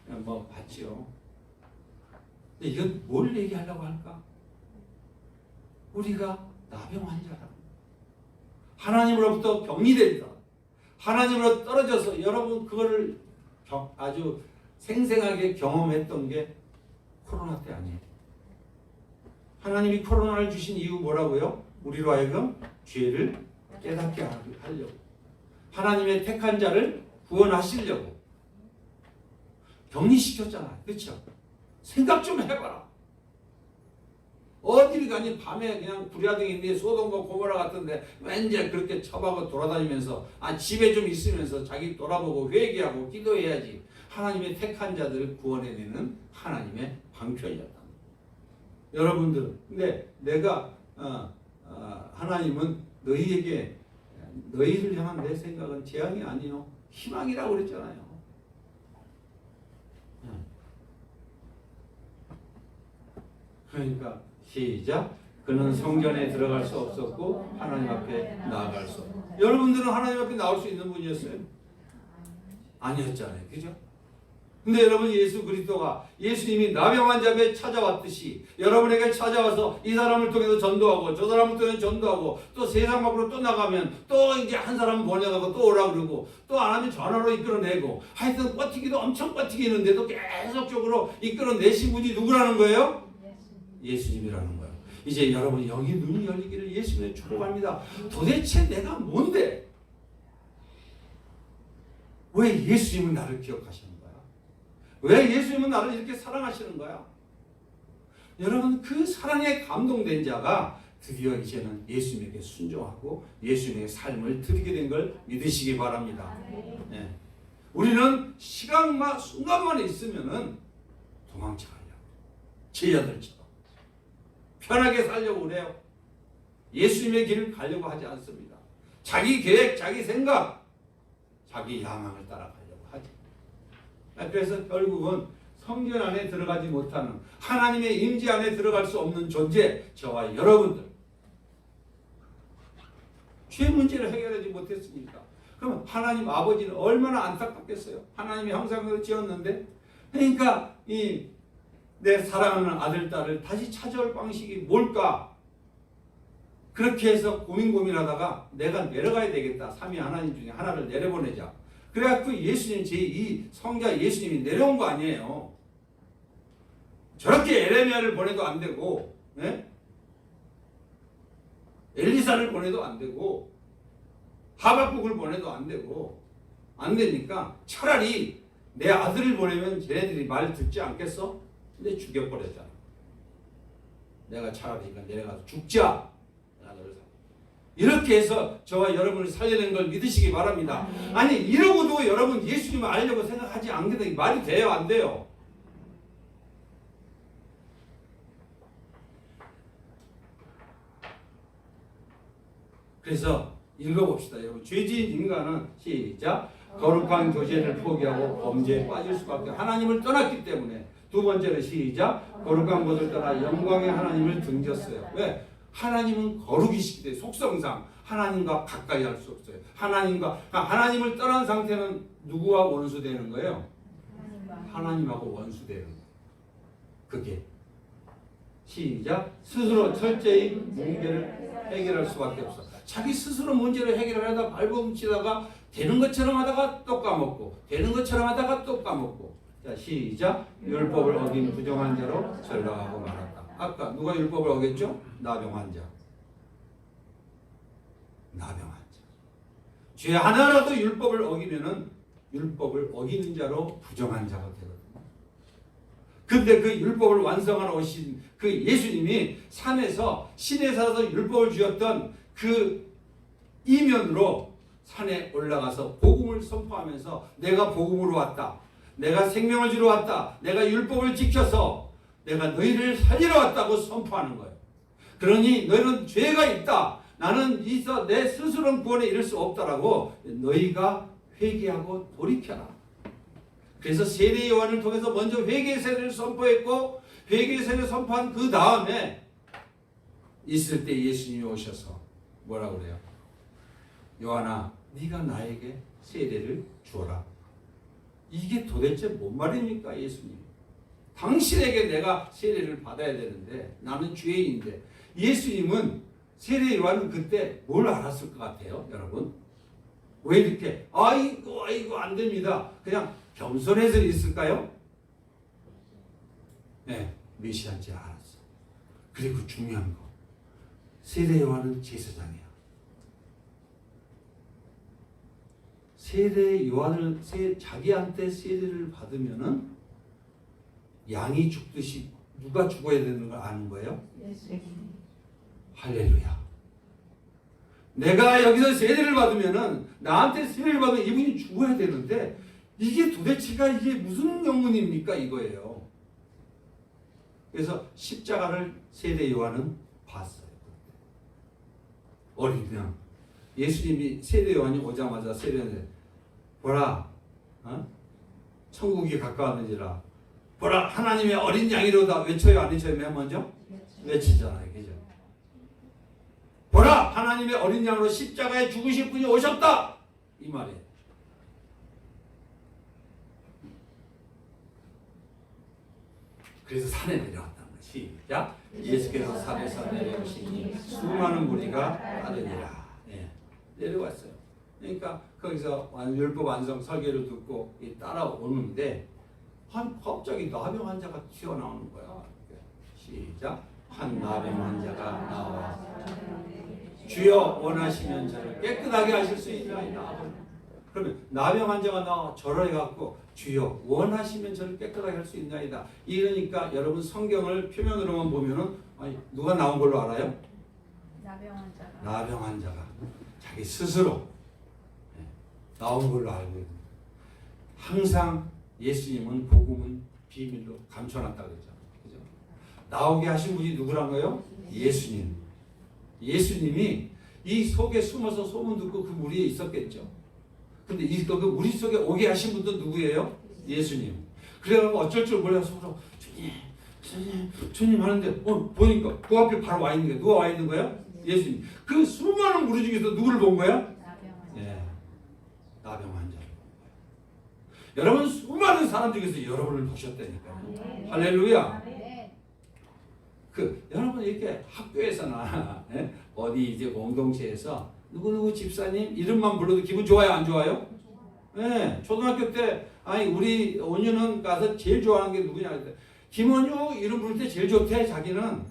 Speaker 1: 뭐 봤지요. 근데 이건 뭘 얘기하려고 할까? 우리가 나병 환자라. 하나님으로부터 격리된다. 하나님으로 떨어져서 여러분 그거를 아주 생생하게 경험했던 게 코로나 때 아니에요. 하나님이 코로나를 주신 이유 뭐라고요? 우리로 하여금 죄를 깨닫게 하려고. 하나님의 택한 자를 구원하시려고. 격리시켰잖아요. 그렇죠? 생각 좀 해봐라. 어디를 가니 밤에 그냥 부랴등인데 소돔과 고모라 같은데 왠지 그렇게 처박아 돌아다니면서 집에 좀 있으면서 자기 돌아보고 회개하고 기도해야지. 하나님의 택한 자들을 구원해내는 하나님의 방편이었다. 여러분들, 근데 내가 하나님은 너희에게 너희를 향한 내 생각은 재앙이 아니요 희망이라고 그랬잖아요. 그러니까 시작. 그는 성전에 들어갈 수 없었고 하나님 앞에 나아갈 수 없었고. 여러분들은 하나님 앞에 나올 수 있는 분이었어요? 아니었잖아요. 그죠? 근데 여러분, 예수 그리스도가 예수님이 나병 환자에 찾아왔듯이 여러분에게 찾아와서 이 사람을 통해서 전도하고 저 사람을 통해서 전도하고 또 세상 밖으로 또 나가면 또 이제 한 사람 보내가고 또 오라 그러고 또 안 하면 전화로 이끌어내고 하여튼 버티기도 엄청 버티기는데도 계속적으로 이끌어내신 분이 누구라는 거예요? 예수님이라는 거예요. 이제 여러분 영이 눈이 열리기를 예수님을 축복합니다. 도대체 내가 뭔데? 왜 예수님은 나를 기억하시는 거야? 왜 예수님은 나를 이렇게 사랑하시는 거야? 여러분, 그 사랑에 감동된 자가 드디어 이제는 예수님에게 순종하고 예수님의 삶을 드리게 된 걸 믿으시기 바랍니다. 네. 우리는 시간만 순간만 있으면은 도망쳐가려고 제자들처럼 편하게 살려고 그래요. 예수님의 길을 가려고 하지 않습니다. 자기 계획, 자기 생각, 자기 야망을 따라가려고 하지. 그래서 결국은 성전 안에 들어가지 못하는, 하나님의 임재 안에 들어갈 수 없는 존재, 저와 여러분들. 죄 문제를 해결하지 못했으니까. 그럼 하나님 아버지는 얼마나 안타깝겠어요. 하나님이 형상으로 지었는데. 그러니까 내 사랑하는 아들, 딸을 다시 찾아올 방식이 뭘까? 그렇게 해서 고민하다가 내가 내려가야 되겠다. 삼위 하나님 중에 하나를 내려보내자. 그래갖고 예수님, 제2 성자 예수님이 내려온 거 아니에요. 저렇게 에레미야를 보내도 안 되고, 네? 엘리사를 보내도 안 되고, 하박국을 보내도 안 되고, 안 되니까 차라리 내 아들을 보내면 쟤네들이 말 듣지 않겠어? 근데 죽여버렸잖아. 내가 차라리 내려가서 죽자. 이렇게 해서 저와 여러분을 살려낸 걸 믿으시기 바랍니다. 아니, 이러고도 여러분 예수님을 알려고 생각하지 않게 말이 돼요? 안 돼요? 그래서 읽어봅시다. 여러분, 죄지은 인간은 시작. 거룩한 교제를 포기하고 범죄에 빠질 수밖에, 하나님을 떠났기 때문에. 두 번째로 시작. 거룩한 것을 떠나 영광의 하나님을 등졌어요. 왜? 하나님은 거룩이시기 때문에 속성상 하나님과 가까이 할 수 없어요. 하나님을 떠난 상태는 누구와 원수되는 거예요? 하나님하고 원수되는 거예요. 그게 시작. 스스로 철저히 문제를 해결할 수밖에 없어. 자기 스스로 문제를 해결하다 발버둥치다가 되는 것처럼 하다가 또 까먹고, 되는 것처럼 하다가 또 까먹고. 자, 시작. 율법을 어긴 부정한 자로 전락하고 말았다. 아까 누가 율법을 어겼죠? 나병환 자. 나병환 자. 죄 하나라도 율법을 어기면은 율법을 어기는 자로 부정한 자가 되거든요. 근데 그 율법을 완성하러 오신 그 예수님이 산에서, 신에 살아서 율법을 주었던 그 이면으로 산에 올라가서 복음을 선포하면서 내가 복음으로 왔다. 내가 생명을 주러 왔다. 내가 율법을 지켜서 내가 너희를 살리러 왔다고 선포하는 거예요. 그러니 너희는 죄가 있다. 나는 내 스스로는 구원에 이를 수 없다라고 너희가 회개하고 돌이켜라. 그래서 세례 요한을 통해서 먼저 회개 세례를 선포했고, 회개 세례를 선포한 그 다음에 있을 때 예수님이 오셔서 뭐라고 그래요? 요한아, 네가 나에게 세례를 주어라. 이게 도대체 뭔 말입니까, 예수님? 당신에게 내가 세례를 받아야 되는데 나는 죄인인데. 예수님은, 세례 요한은 그때 뭘 알았을 것 같아요, 여러분? 왜 이렇게 아이고 안 됩니다, 그냥 겸손해서 있을까요? 네, 메시아인지 알았어. 그리고 중요한 거, 세례 요한은 제사장이야. 세례 요한을 자기한테 세례를 받으면은 양이 죽듯이 누가 죽어야 되는 걸 아는 거예요?
Speaker 2: 예수.
Speaker 1: 할렐루야. 내가 여기서 세례를 받으면은 나한테 세례를 받으면 이분이 죽어야 되는데 이게 도대체가 이게 무슨 영문입니까 이거예요. 그래서 십자가를 세례 요한은 봤어요. 어린 양. 예수님이 세례 요한이 오자마자 세례를 보라, 천국이 가까웠는지라. 보라, 하나님의 어린 양이로다. 외쳐요, 안 외쳐요? 맨 먼저 외치잖아요, 그죠? 보라, 하나님의 어린 양으로 십자가에 죽으실 분이 오셨다. 이 말이에요. 그래서 산에 내려왔다는 것이, 시작. 예수께서 산에서 내려오시니 수많은 무리가 따르니라. 예, 내려왔어요. 그러니까 거기서 율법 완성 설교를 듣고 따라오는데 갑자기 나병 환자가 튀어나오는 거야. 시작. 한 나병 환자가 나와 주여 원하시면 저를 깨끗하게 하실 수 있나이다. 그러면 나병 환자가 나와 절을 해갖고 주여 원하시면 저를 깨끗하게 할 수 있나이다. 이러니까 여러분 성경을 표면으로만 보면은 아니, 누가 나온 걸로 알아요? 나병 환자가 자기 스스로 나온 걸로 알고 있는. 항상 예수님은 복음은 비밀로 감춰놨다 그러죠. 그죠? 나오게 하신 분이 누구란 거예요? 예수님. 예수님이 이 속에 숨어서 소문 듣고 그 무리에 있었겠죠. 근데 그 무리 속에 오게 하신 분도 누구예요? 예수님. 그래가지고 어쩔 줄 몰라서 속으로 주님 하는데 보니까 그 앞에 바로 와 있는 게 누가 와 있는 거야? 예수님. 그 수많은 무리 중에서 누구를 본 거야? 나병 환자를 본 거야. 여러분 수많은 사람 중에서 여러분을 보셨다니까요. 할렐루야. 여러분 이렇게 학교에서나 어디 이제 공동체에서 누구누구 집사님 이름만 불러도 기분 좋아요, 안 좋아요? 네, 초등학교 때 아니 우리 온유는 가서 제일 좋아하는 게 누구냐 그랬더니 김원유 이름 부를 때 제일 좋대. 자기는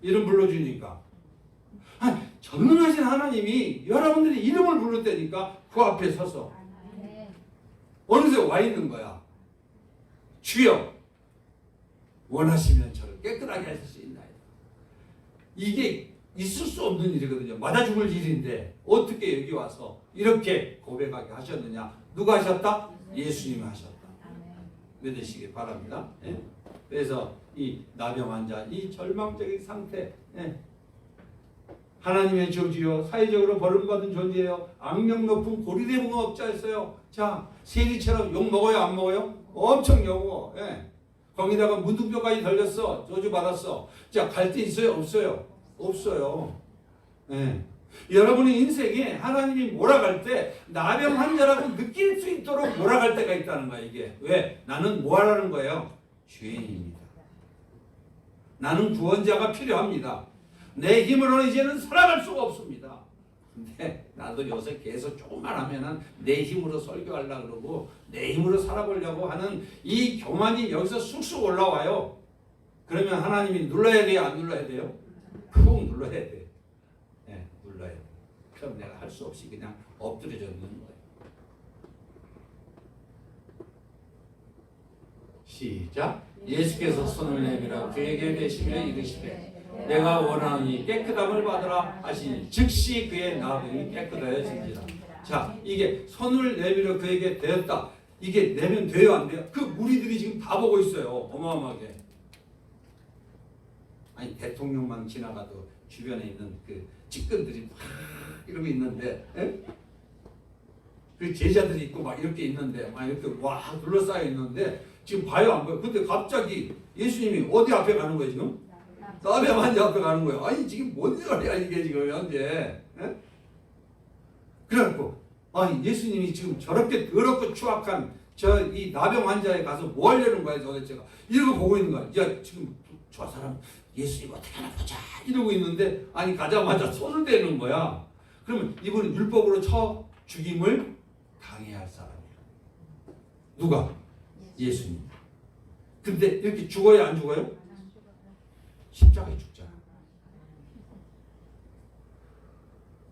Speaker 1: 이름 불러주니까. 전능하신 하나님이 여러분들이 이름을 부를 때니까 그 앞에 서서 어느새 와 있는 거야. 주여 원하시면 저를 깨끗하게 하실 수 있나요? 이게 있을 수 없는 일이거든요. 맞아 죽을 일인데 어떻게 여기 와서 이렇게 고백하게 하셨느냐? 누가 하셨다? 예수님이 하셨다. 믿으시기 바랍니다. 예? 그래서 이 나병 환자 이 절망적인 상태, 하나님의 저주요 사회적으로 버림받은 존재예요. 악명 높은 고리대부가 업자였어요. 자, 세리처럼 욕 먹어요, 안 먹어요? 엄청 욕 먹어. 거기다가 문둥병까지 걸렸어. 저주 받았어. 자, 갈 데 있어요, 없어요? 없어요. 여러분의 인생에 하나님이 몰아갈 때 나병 환자라고 느낄 수 있도록 몰아갈 때가 있다는 거야. 이게 왜? 나는 뭐 하라는 거예요? 죄인입니다. 나는 구원자가 필요합니다. 내 힘으로는 이제는 살아갈 수가 없습니다. 근데 나도 요새 계속 조금만 하면은 내 힘으로 설교하려고 그러고 내 힘으로 살아보려고 하는 이 교만이 여기서 쑥쑥 올라와요. 그러면 하나님이 눌러야 돼요, 안 눌러야 돼요? 푹 눌러야 돼요. 눌러야 돼요. 그럼 내가 할 수 없이 그냥 엎드려져 있는 거예요. 시작. 예수께서 손을 내밀어 그에게 대시며 이르시되 내가 원하니 깨끗함을 받으라 하시니 즉시 그의 나병이 깨끗하여진지라. 자, 이게 손을 내밀어 그에게 대었다. 이게 내면 돼요, 안 돼요? 그 무리들이 지금 다 보고 있어요. 어마어마하게. 아니 대통령만 지나가도 주변에 있는 그 직근들이 막 이러고 있는데, 그 제자들이 있고 막 이렇게 있는데, 막 이렇게 와 둘러싸여 있는데 지금 봐요, 안 봐요? 근데 갑자기 예수님이 어디 앞에 가는 거예요 지금? 나병 환자 앞에 가는 거예요. 아니 지금 뭔 소리야 이게 지금 현재? 그래갖고 아니 예수님이 지금 저렇게 더럽고 추악한 저 이 나병 환자에 가서 뭐 하려는 거야 도대체가? 이러고 보고 있는 거야. 야 지금 저 사람 예수님 어떻게 하나 보자 이러고 있는데 아니 가자마자 손을 대는 거야. 그러면 이분은 율법으로 쳐 죽임을 당해야 할 사람이야. 누가? 예수님. 근데 이렇게 죽어야 안 죽어요? 십자가에 죽잖아.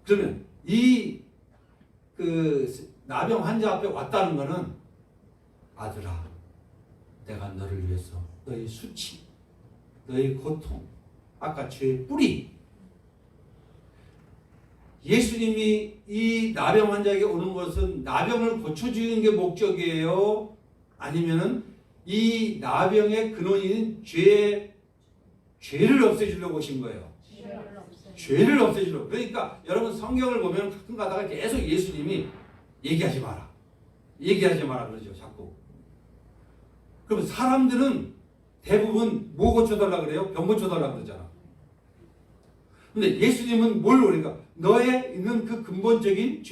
Speaker 1: 그러면 이 나병 환자 앞에 왔다는 거는 아들아, 내가 너를 위해서 너의 수치, 너의 고통, 아까 죄의 뿌리. 예수님이 이 나병 환자에게 오는 것은 나병을 고쳐주는 게 목적이에요? 아니면은 이 나병의 근원인 죄를 없애주려고 오신 거예요? 죄를 없애주려고. 그러니까 여러분 성경을 보면 가끔 가다가 계속 예수님이 얘기하지 마라. 얘기하지 마라 그러죠. 자꾸. 그럼 사람들은 대부분 뭐 고쳐달라 그래요? 병 고쳐달라 그러잖아. 근데 예수님은 뭘 그러니까 너의 있는 그 근본적인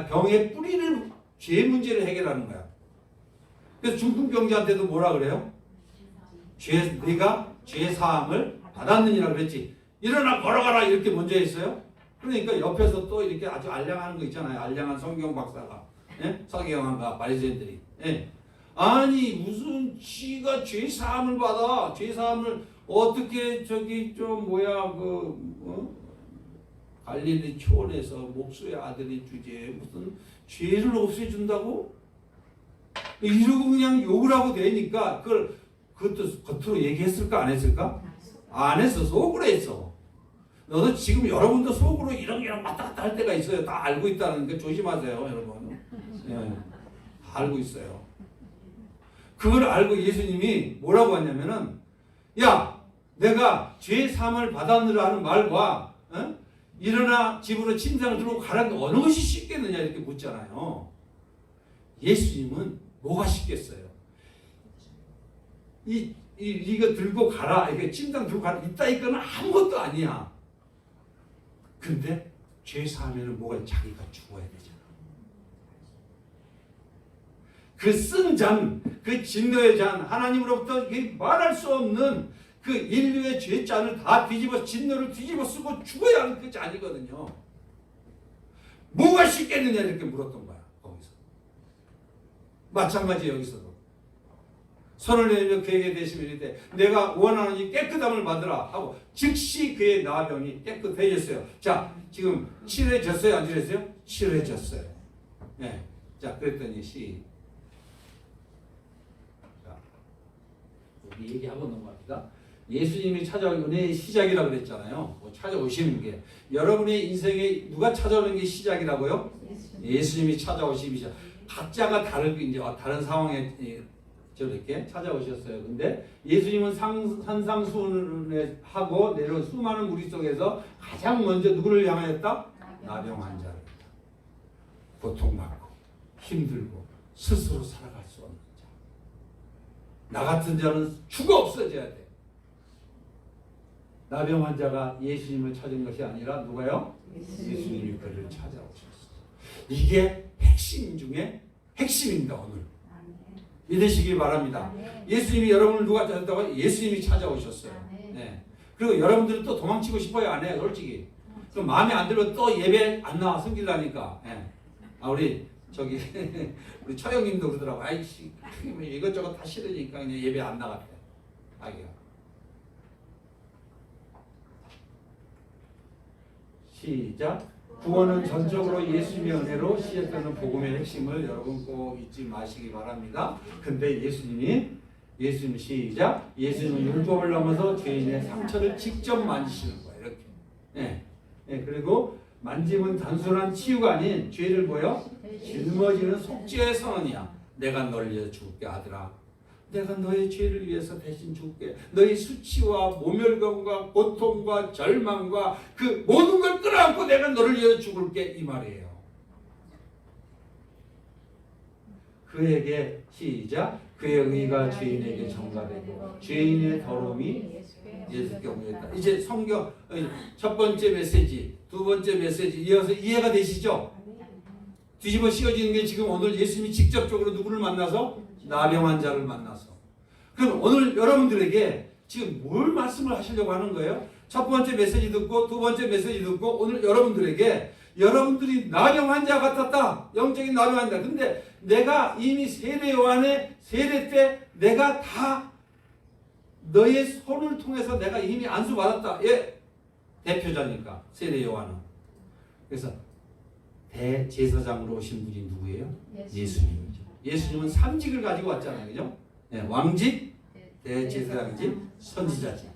Speaker 1: 병의 뿌리를 죄 문제를 해결하는 거야. 그래서 중풍병자한테도 뭐라 그래요? 네가 죄 사함을 받았느니라 그랬지. 일어나 걸어가라 이렇게 먼저 했어요. 그러니까 옆에서 또 이렇게 아주 알량한 거 있잖아요. 알량한 성경 박사가, 예? 서기관과 바리새인들이. 예? 아니 무슨 지가 죄 사함을 받아? 죄 사함을 어떻게 갈릴리 초원에서 목수의 아들이 주제에 무슨 죄를 없애준다고? 이러고 그냥 욕을 하고 되니까 그것도 겉으로 얘기했을까 안 했을까? 안 했어. 속으로 했어. 너도 지금 여러분도 속으로 이런 왔다 갔다 할 때가 있어요. 다 알고 있다는 게 조심하세요, 여러분. 예, 다 알고 있어요. 그걸 알고 예수님이 뭐라고 하냐면은 야, 내가 죄 사함을 받았느라 하는 말과 일어나 집으로 침상을 들고 가라는 어느 것이 쉽겠느냐 이렇게 묻잖아요. 예수님은 뭐가 쉽겠어요? 이거 들고 가라, 이게 침상 들고 가라, 이따위거는 아무것도 아니야. 근데 죄 사하면은 뭐가 자기가 죽어야 되잖아. 그 쓴 잔, 그 진노의 잔, 하나님으로부터 말할 수 없는 그 인류의 죄잔을 다 진노를 뒤집어 쓰고 죽어야 하는 그 잔이거든요. 뭐가 쉽겠느냐 이렇게 물었던 거야. 거기서. 마찬가지 여기서도. 손을 내밀며 그에게 대시면 이르되 내가 원하는 이 깨끗함을 받으라 하고 즉시 그의 나병이 깨끗해졌어요. 자, 지금 치료해졌어요? 안 치료했어요? 치료해졌어요. 네. 자, 그랬더니 자, 우리 얘기하고 넘어갑니다. 예수님이 찾아온 은혜의 시작이라고 그랬잖아요. 찾아오시는 게. 여러분의 인생에 누가 찾아오는 게 시작이라고요? 예수님이 찾아오시기 시작. 각자가 다른 상황에 저렇게 찾아오셨어요. 근데 예수님은 산상수훈하고 내려온 수많은 무리 속에서 가장 먼저 누구를 향하였다? 나병 환자를. 고통받고 힘들고 스스로 살아갈 수 없는 자. 나 같은 자는 죽어 없어져야 돼. 나병 환자가 예수님을 찾은 것이 아니라 누가요? 예수님이 그를 찾아오셨어요. 이게 핵심 중에 핵심입니다. 오늘. 믿으시기 바랍니다. 예수님이 여러분을 누가 찾았다고? 예수님이 찾아오셨어요. 네. 그리고 여러분들은 또 도망치고 싶어요? 안 해요? 솔직히. 그럼 마음에 안 들면 또 예배 안 나와 숨기려니까. 네. 우리 우리 처형님도 그러더라고. 아이씨 이것저것 다 싫으니까 그냥 예배 안 나갔대. 아기가. 시작. 구원은 전적으로 예수님의 은혜로 시작되는 복음의 핵심을 여러분 꼭 잊지 마시기 바랍니다. 근데 예수님 시작. 예수님은 율법을 넘어서 죄인의 상처를 직접 만지시는 거예요. 이렇게. 네. 네. 그리고 만짐은 단순한 치유가 아닌 죄를 짊어지는 속죄의 선언이야. 내가 널 위해 죽을게 아들아. 내가 너의 죄를 위해서 대신 죽게. 너의 수치와 모멸감과 고통과 절망과 그 모든 걸 끌어안고 내가 너를 위해 죽을게. 이 말이에요. 그에게 시작. 그의 의가 죄인에게 전가되고 죄인의 더러움이 예수께 옮겨졌다. 이제 성경 첫 번째 메시지, 두 번째 메시지 이어서 이해가 되시죠? 뒤집어 씌워지는 게 지금 오늘 예수님이 직접적으로 누구를 만나서? 나병 환자를 만나서. 그럼 오늘 여러분들에게 지금 뭘 말씀을 하시려고 하는 거예요? 첫 번째 메시지 듣고 두 번째 메시지 듣고 오늘 여러분들에게 여러분들이 나병 환자 같았다. 영적인 나병 환자. 근데 내가 이미 세례 요한의 세례 때 내가 다 너의 손을 통해서 내가 이미 안수받았다. 예. 대표자니까 세례 요한은. 그래서 대제사장으로 오신 분이 누구예요? 예수님이죠. 예수님은 3직을 가지고 왔잖아요. 그죠? 네, 왕직, 대제사장이지 선지자지.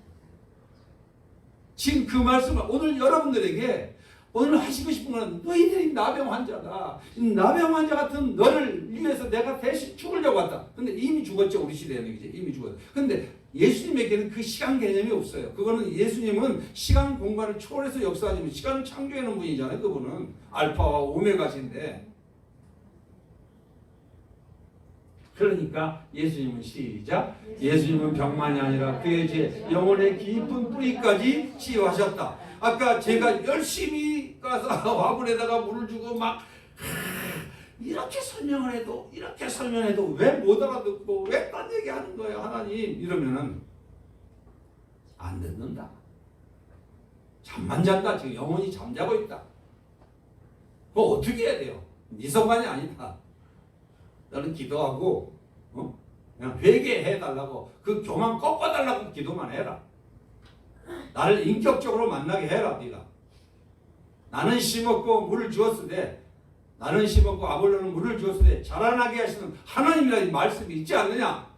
Speaker 1: 지금 그 말씀을 오늘 여러분들에게 오늘 하시고 싶은 건 너희들이 나병 환자다. 나병 환자 같은 너를 위해서 내가 대신 죽으려고 왔다. 근데 이미 죽었죠. 우리 시대에는 이제 이미 죽었어. 근데 예수님에게는 그 시간 개념이 없어요. 그거는 예수님은 시간 공간을 초월해서 역사하시는 시간을 창조해놓은 분이잖아요. 그분은 알파와 오메가신데. 그러니까 예수님은 시작. 예수님은 병만이 아니라 그의 죄 영혼의 깊은 뿌리까지 치유하셨다. 아까 제가 열심히 가서 화분에다가 물을 주고 막 이렇게 설명해도 왜 못 알아듣고 왜 딴 얘기하는 거예요 하나님 이러면은 안 듣는다. 잠만 잔다. 지금 영혼이 잠자고 있다. 그거 어떻게 해야 돼요? 네 성관이 아니다. 너는 기도하고 그냥 회개해달라고 그 교만 꺾어달라고 기도만 해라. 나를 인격적으로 만나게 해라. 네가 나는 심었고 물을 주었으되 나는 심었고 아볼로는 물을 주었으되 자라나게 하시는 하나님이라는 말씀이 있지 않느냐.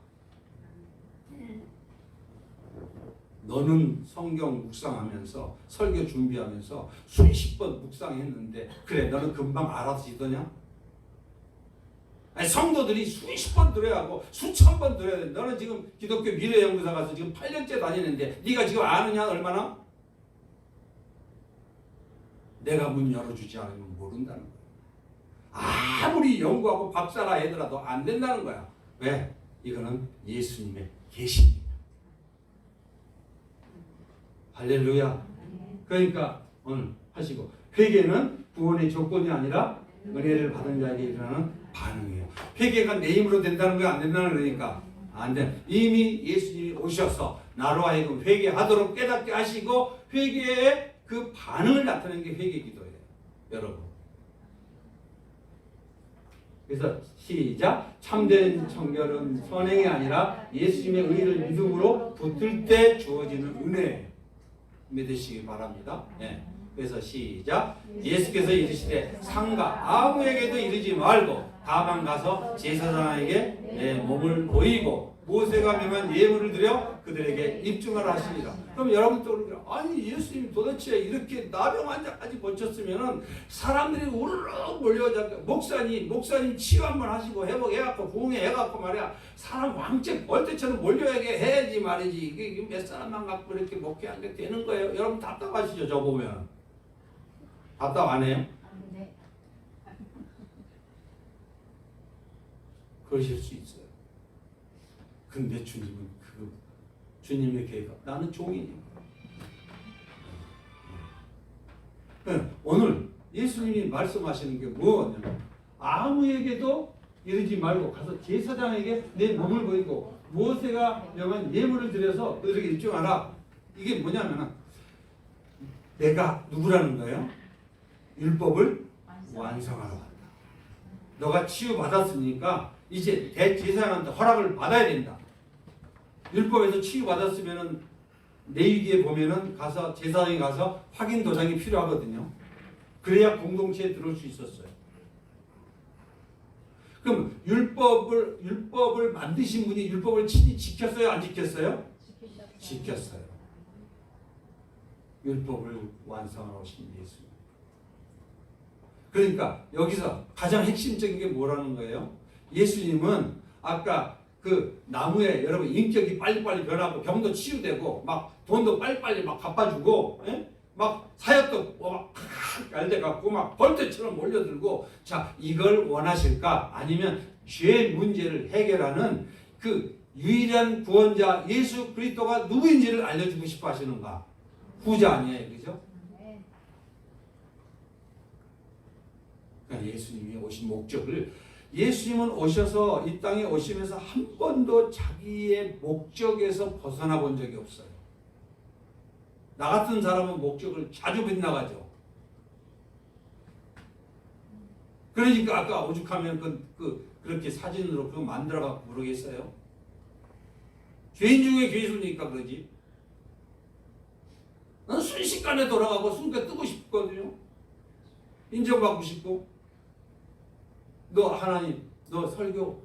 Speaker 1: 너는 성경 묵상하면서 설교 준비하면서 수십 번 묵상했는데 그래 너는 금방 알아지더냐? 아니, 성도들이 수십 번 들어야 하고 수천 번 들어야 돼. 너는 지금 기독교 미래연구사 가서 지금 8년째 다니는데 네가 지금 아느냐 얼마나? 내가 문 열어주지 않으면 모른다는 거야. 아무리 연구하고 박사라 해더라도 안 된다는 거야. 왜? 이거는 예수님의 계시입니다. 할렐루야. 그러니까 오늘 하시고 회개는 구원의 조건이 아니라 은혜를 받은 자에게 일어나는 반응이에요. 회개가 내 힘으로 된다는 거야? 안 된다는 거니까 안 돼. 이미 예수님이 오셔서 나로 하여금 회개하도록 깨닫게 하시고 회개의 그 반응을 나타내는 게 회개 기도예요. 여러분. 그래서 시작. 참된 청결은 선행이 아니라 예수님의 의를 믿음으로 붙들 때 주어지는 은혜예요. 믿으시기 바랍니다. 네. 그래서 시작. 예수께서 이르시되 상가 아무에게도 이르지 말고 다만 가서 제사장에게 내 몸을 보이고 모세가 명한 예물을 드려 그들에게 입증하라 하시니라. 그럼 여러분 또 아니 예수님이 도대체 이렇게 나병 환자까지 고쳤으면은 사람들이 우르르 몰려오자. 목사님 치유 한번 하시고 회복해갖고 부흥해갖고 말이야 사람 왕째 벌떼처럼 몰려오게 해야지 말이지. 이게 몇 사람만 갖고 이렇게 목회한 게 되는 거예요. 여러분 답답하시죠? 저 보면 답답 안 해요?
Speaker 2: 네.
Speaker 1: 그러실 수 있어요. 근데 주님은 주님의 계획 나는 종이니까. 오늘 예수님이 말씀하시는 게 뭐냐면 아무에게도 이르지 말고 가서 제사장에게 내 몸을 보이고 모세가 명한 예물을 드려서 그들에게 입증하라. 이게 뭐냐면 내가 누구라는 거예요? 율법을 완성하러 간다. 너가 치유받았으니까 이제 대제사장한테 허락을 받아야 된다. 율법에서 치유받았으면은 레위기에 보면은 가서 제사장이 가서 확인 도장이 필요하거든요. 그래야 공동체에 들어올 수 있었어요. 그럼 율법을 만드신 분이 율법을 친히 지켰어요? 안 지켰어요? 지켰어요. 율법을 완성하러 오신 예수님. 그러니까 여기서 가장 핵심적인 게 뭐라는 거예요? 예수님은 아까 그 나무에 여러분 인격이 빨리빨리 변하고 병도 치유되고 막 돈도 빨리빨리 막 갚아주고 막 사역도 막 알대갖고 막 벌떼처럼 몰려들고 자 이걸 원하실까? 아니면 죄 문제를 해결하는 그 유일한 구원자 예수 그리스도가 누구인지를 알려주고 싶어 하시는가? 후자 아니에요. 그죠? 그러니까 예수님이 오신 목적을 예수님은 오셔서 이 땅에 오시면서 한 번도 자기의 목적에서 벗어나 본 적이 없어요. 나 같은 사람은 목적을 자주 빗나가죠. 그러니까 아까 오죽하면 그렇게 사진으로 그거 만들어갖고 모르겠어요. 죄인 중에 괴수니까 그러지. 나는 순식간에 돌아가고 순간 뜨고 싶거든요. 인정받고 싶고. 너 하나님, 너 설교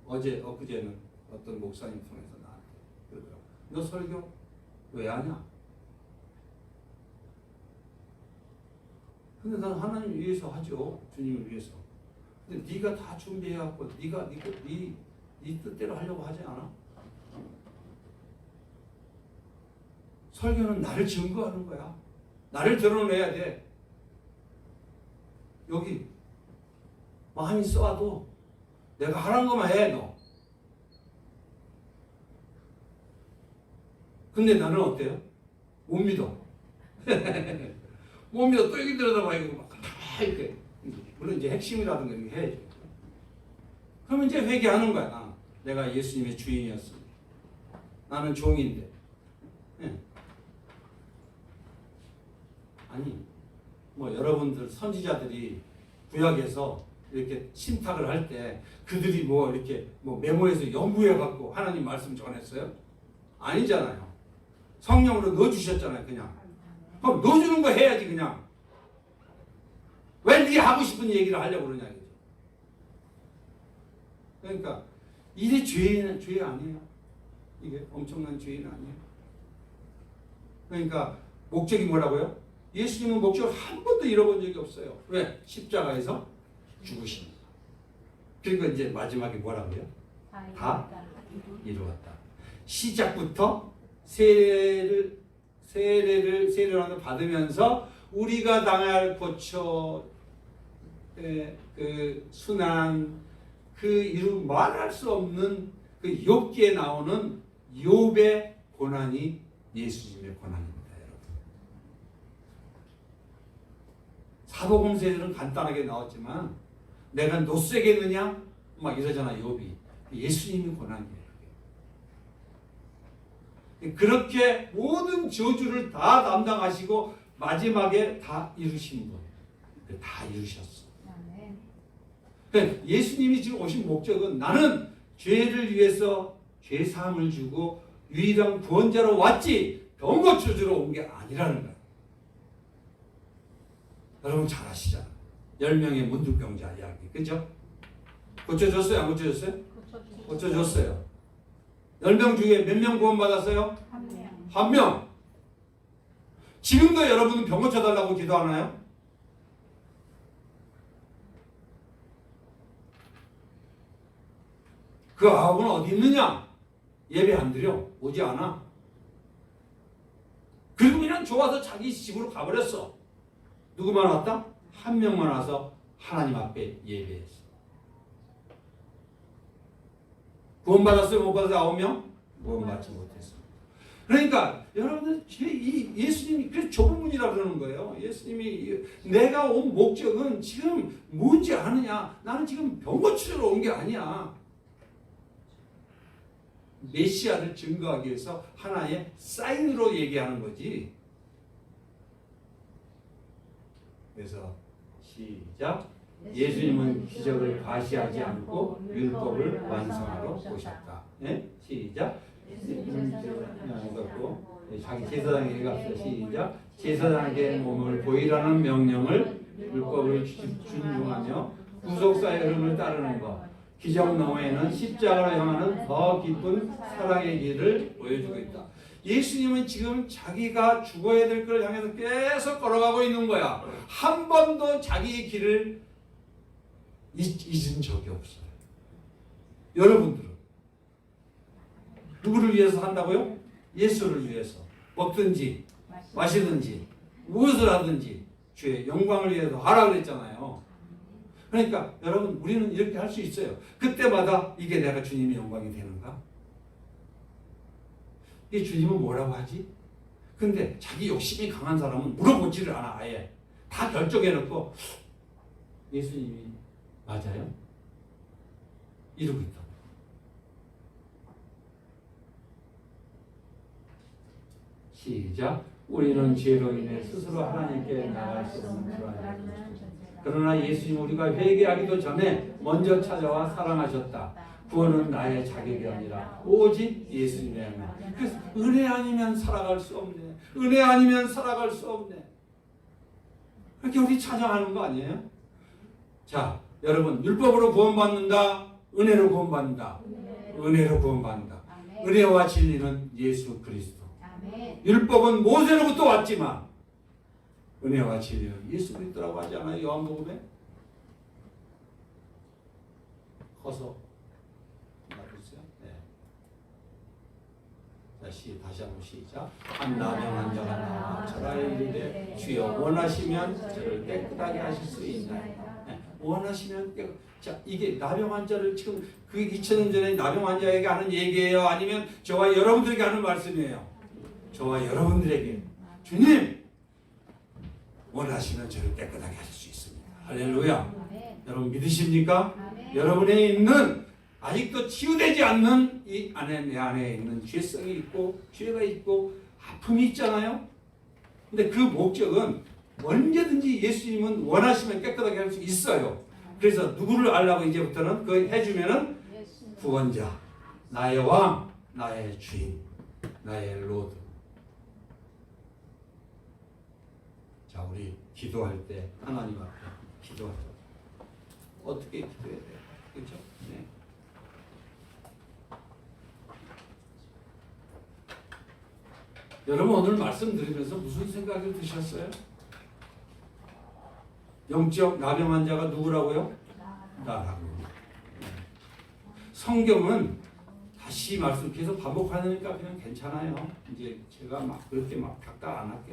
Speaker 1: 어제 엊그제는 어떤 목사님 통해서 나한테 그러더라고. 너 설교 왜 하냐? 근데 난 하나님 위해서 하죠. 주님을 위해서. 근데 네가 다 준비해갖고 네가 네 뜻대로 하려고 하지 않아? 설교는 나를 증거하는 거야. 나를 드러내야 돼. 여기 많이 써도 내가 하라는 것만 해, 너. 근데 나는 어때요? 못 믿어. 못 믿어. 또 여기 들여다봐. 이거 막 이렇게. 물론 이제 핵심이라든가 이렇게 해야죠. 그러면 이제 회개하는 거야. 내가 예수님의 주인이었습니다. 나는 종인데. 네. 아니, 뭐 여러분들 선지자들이 구약에서 이렇게 신탁을 할 때 그들이 뭐 이렇게 뭐 메모해서 연구해 갖고 하나님 말씀 전했어요? 아니잖아요. 성령으로 넣어주셨잖아요. 그냥. 그럼 넣어주는 거 해야지 그냥. 왜 네 하고 싶은 얘기를 하려고 그러냐 이거죠. 그러니까 이게 죄 아니에요. 이게 엄청난 죄는 아니에요. 그러니까 목적이 뭐라고요? 예수님은 목적을 한 번도 잃어본 적이 없어요. 왜? 십자가에서 죽으십니다. 그러니까 이제 마지막에 뭐라고요? 다 이루었다. 시작부터 세례를 받으면서 우리가 당할 고초, 그 순환, 그 이루 말할 수 없는 그 욥기에 나오는 욥의 고난이 예수님의 고난입니다. 사도공 세례는 간단하게 나왔지만 내가 노쇠겠느냐? 막 이러잖아 욥이. 예수님이 고난이에요. 그렇게 모든 저주를 다 담당하시고 마지막에 다 이루신 분. 다 이루셨어. 그러니까 예수님이 지금 오신 목적은 나는 죄를 위해서 죄사함을 주고 유일한 구원자로 왔지 병 고쳐주러 온 게 아니라는 거야. 여러분 잘 아시잖아. 10명의 문둥병자 이야기. 그죠? 고쳐줬어요? 안 고쳐줬어요? 고쳐줬어요. 10명 중에 몇 명 구원받았어요?
Speaker 2: 1명.
Speaker 1: 1명. 지금도 여러분은 병 고쳐달라고 기도하나요? 그 9은 어디 있느냐? 예배 안 드려. 오지 않아. 그리고 그냥 좋아서 자기 집으로 가버렸어. 누구만 왔다? 1명만 와서 하나님 앞에 예배했어. 구원받았어요? 못 받았어요? 9명? 구원받지 못했어. 그러니까 여러분들 이 예수님이 그래서 좁은 문이라고 그러는 거예요. 예수님이 내가 온 목적은 지금 뭔지 아느냐? 나는 지금 병 고치러 온 게 아니야. 메시아를 증거하기 위해서 하나의 사인으로 얘기하는 거지. 그래서 시작. 예수님은 기적을 과시하지 않고 율법을 완성하러 오셨다. 네? 시작. 자기 제사장에게 갔어요. 시작. 제사장에게 몸을 보이라는 명령을 율법을 준중하며 구속사의 흐름을 따르는 것. 기적 너머에는 십자가로 향하는 더 깊은 사랑의 길을 보여주고 있다. 예수님은 지금 자기가 죽어야 될 걸 향해서 계속 걸어가고 있는 거야. 한 번도 자기의 길을 잊은 적이 없어요. 여러분들은 누구를 위해서 산다고요? 예수를 위해서. 먹든지 마시든지 무엇을 하든지 주의 영광을 위해서 하라 그랬잖아요. 그러니까 여러분 우리는 이렇게 할 수 있어요. 그때마다 이게 내가 주님의 영광이 되는가? 이게 주님은 뭐라고 하지? 근데 자기 욕심이 강한 사람은 물어보지를 않아. 아예 다 결정해놓고 예수님이 맞아요? 이러고 있다. 시작. 우리는 죄로 인해 스스로 하나님께 나갈 수 없는 불안이다. 그러나 예수님 우리가 회개하기도 전에 먼저 찾아와 사랑하셨다. 구원은 나의 자격이 아니라 오직 예수님의 은혜. 그래서 은혜 아니면 살아갈 수 없네. 은혜 아니면 살아갈 수 없네. 그렇게 우리 찬양하는 거 아니에요? 자, 여러분 율법으로 구원받는다. 은혜로 구원받는다. 은혜로 구원받는다.
Speaker 2: 아멘.
Speaker 1: 은혜와 진리는 예수 그리스도.
Speaker 2: 아멘.
Speaker 1: 율법은 모세로부터 왔지만 은혜와 진리는 예수 그리스도라고 하지 않아요? 요한복음에? 커서 놔두세요. 네. 다시 한번 시작. 한 나병한 자가 나와 저를 이르되 주여 원하시면 저를 깨끗하게 하실 수 있나이다. 네. 원하시면 자, 이게 나병 환자를 지금 그 2000년 전에 나병 환자에게 하는 얘기예요? 아니면 저와 여러분들에게 하는 말씀이에요? 저와 여러분들에게 주님 원하시면 저를 깨끗하게 하실 수 있습니다. 할렐루야.
Speaker 2: 아멘.
Speaker 1: 여러분 믿으십니까?
Speaker 2: 아멘.
Speaker 1: 여러분에 있는 아직도 치유되지 않는 이 안에 내 안에 있는 죄성이 있고 죄가 있고 아픔이 있잖아요. 근데 그 목적은 언제든지 예수님은 원하시면 깨끗하게 할 수 있어요. 그래서 누구를 알라고 이제부터는 그 해주면은 구원자, 나의 왕, 나의 주인, 나의 로드. 자, 우리 기도할 때 하나님 앞에 기도할 때 어떻게 기도해야 돼요? 그렇죠? 네. 여러분 오늘 말씀 들으면서 무슨 생각이 드셨어요? 영적 나병 환자가 누구라고요? 나라고. 성경은 다시 말씀 계속 반복하니까 그냥 괜찮아요. 이제 제가 막 그렇게 막 닥달 안 할게요.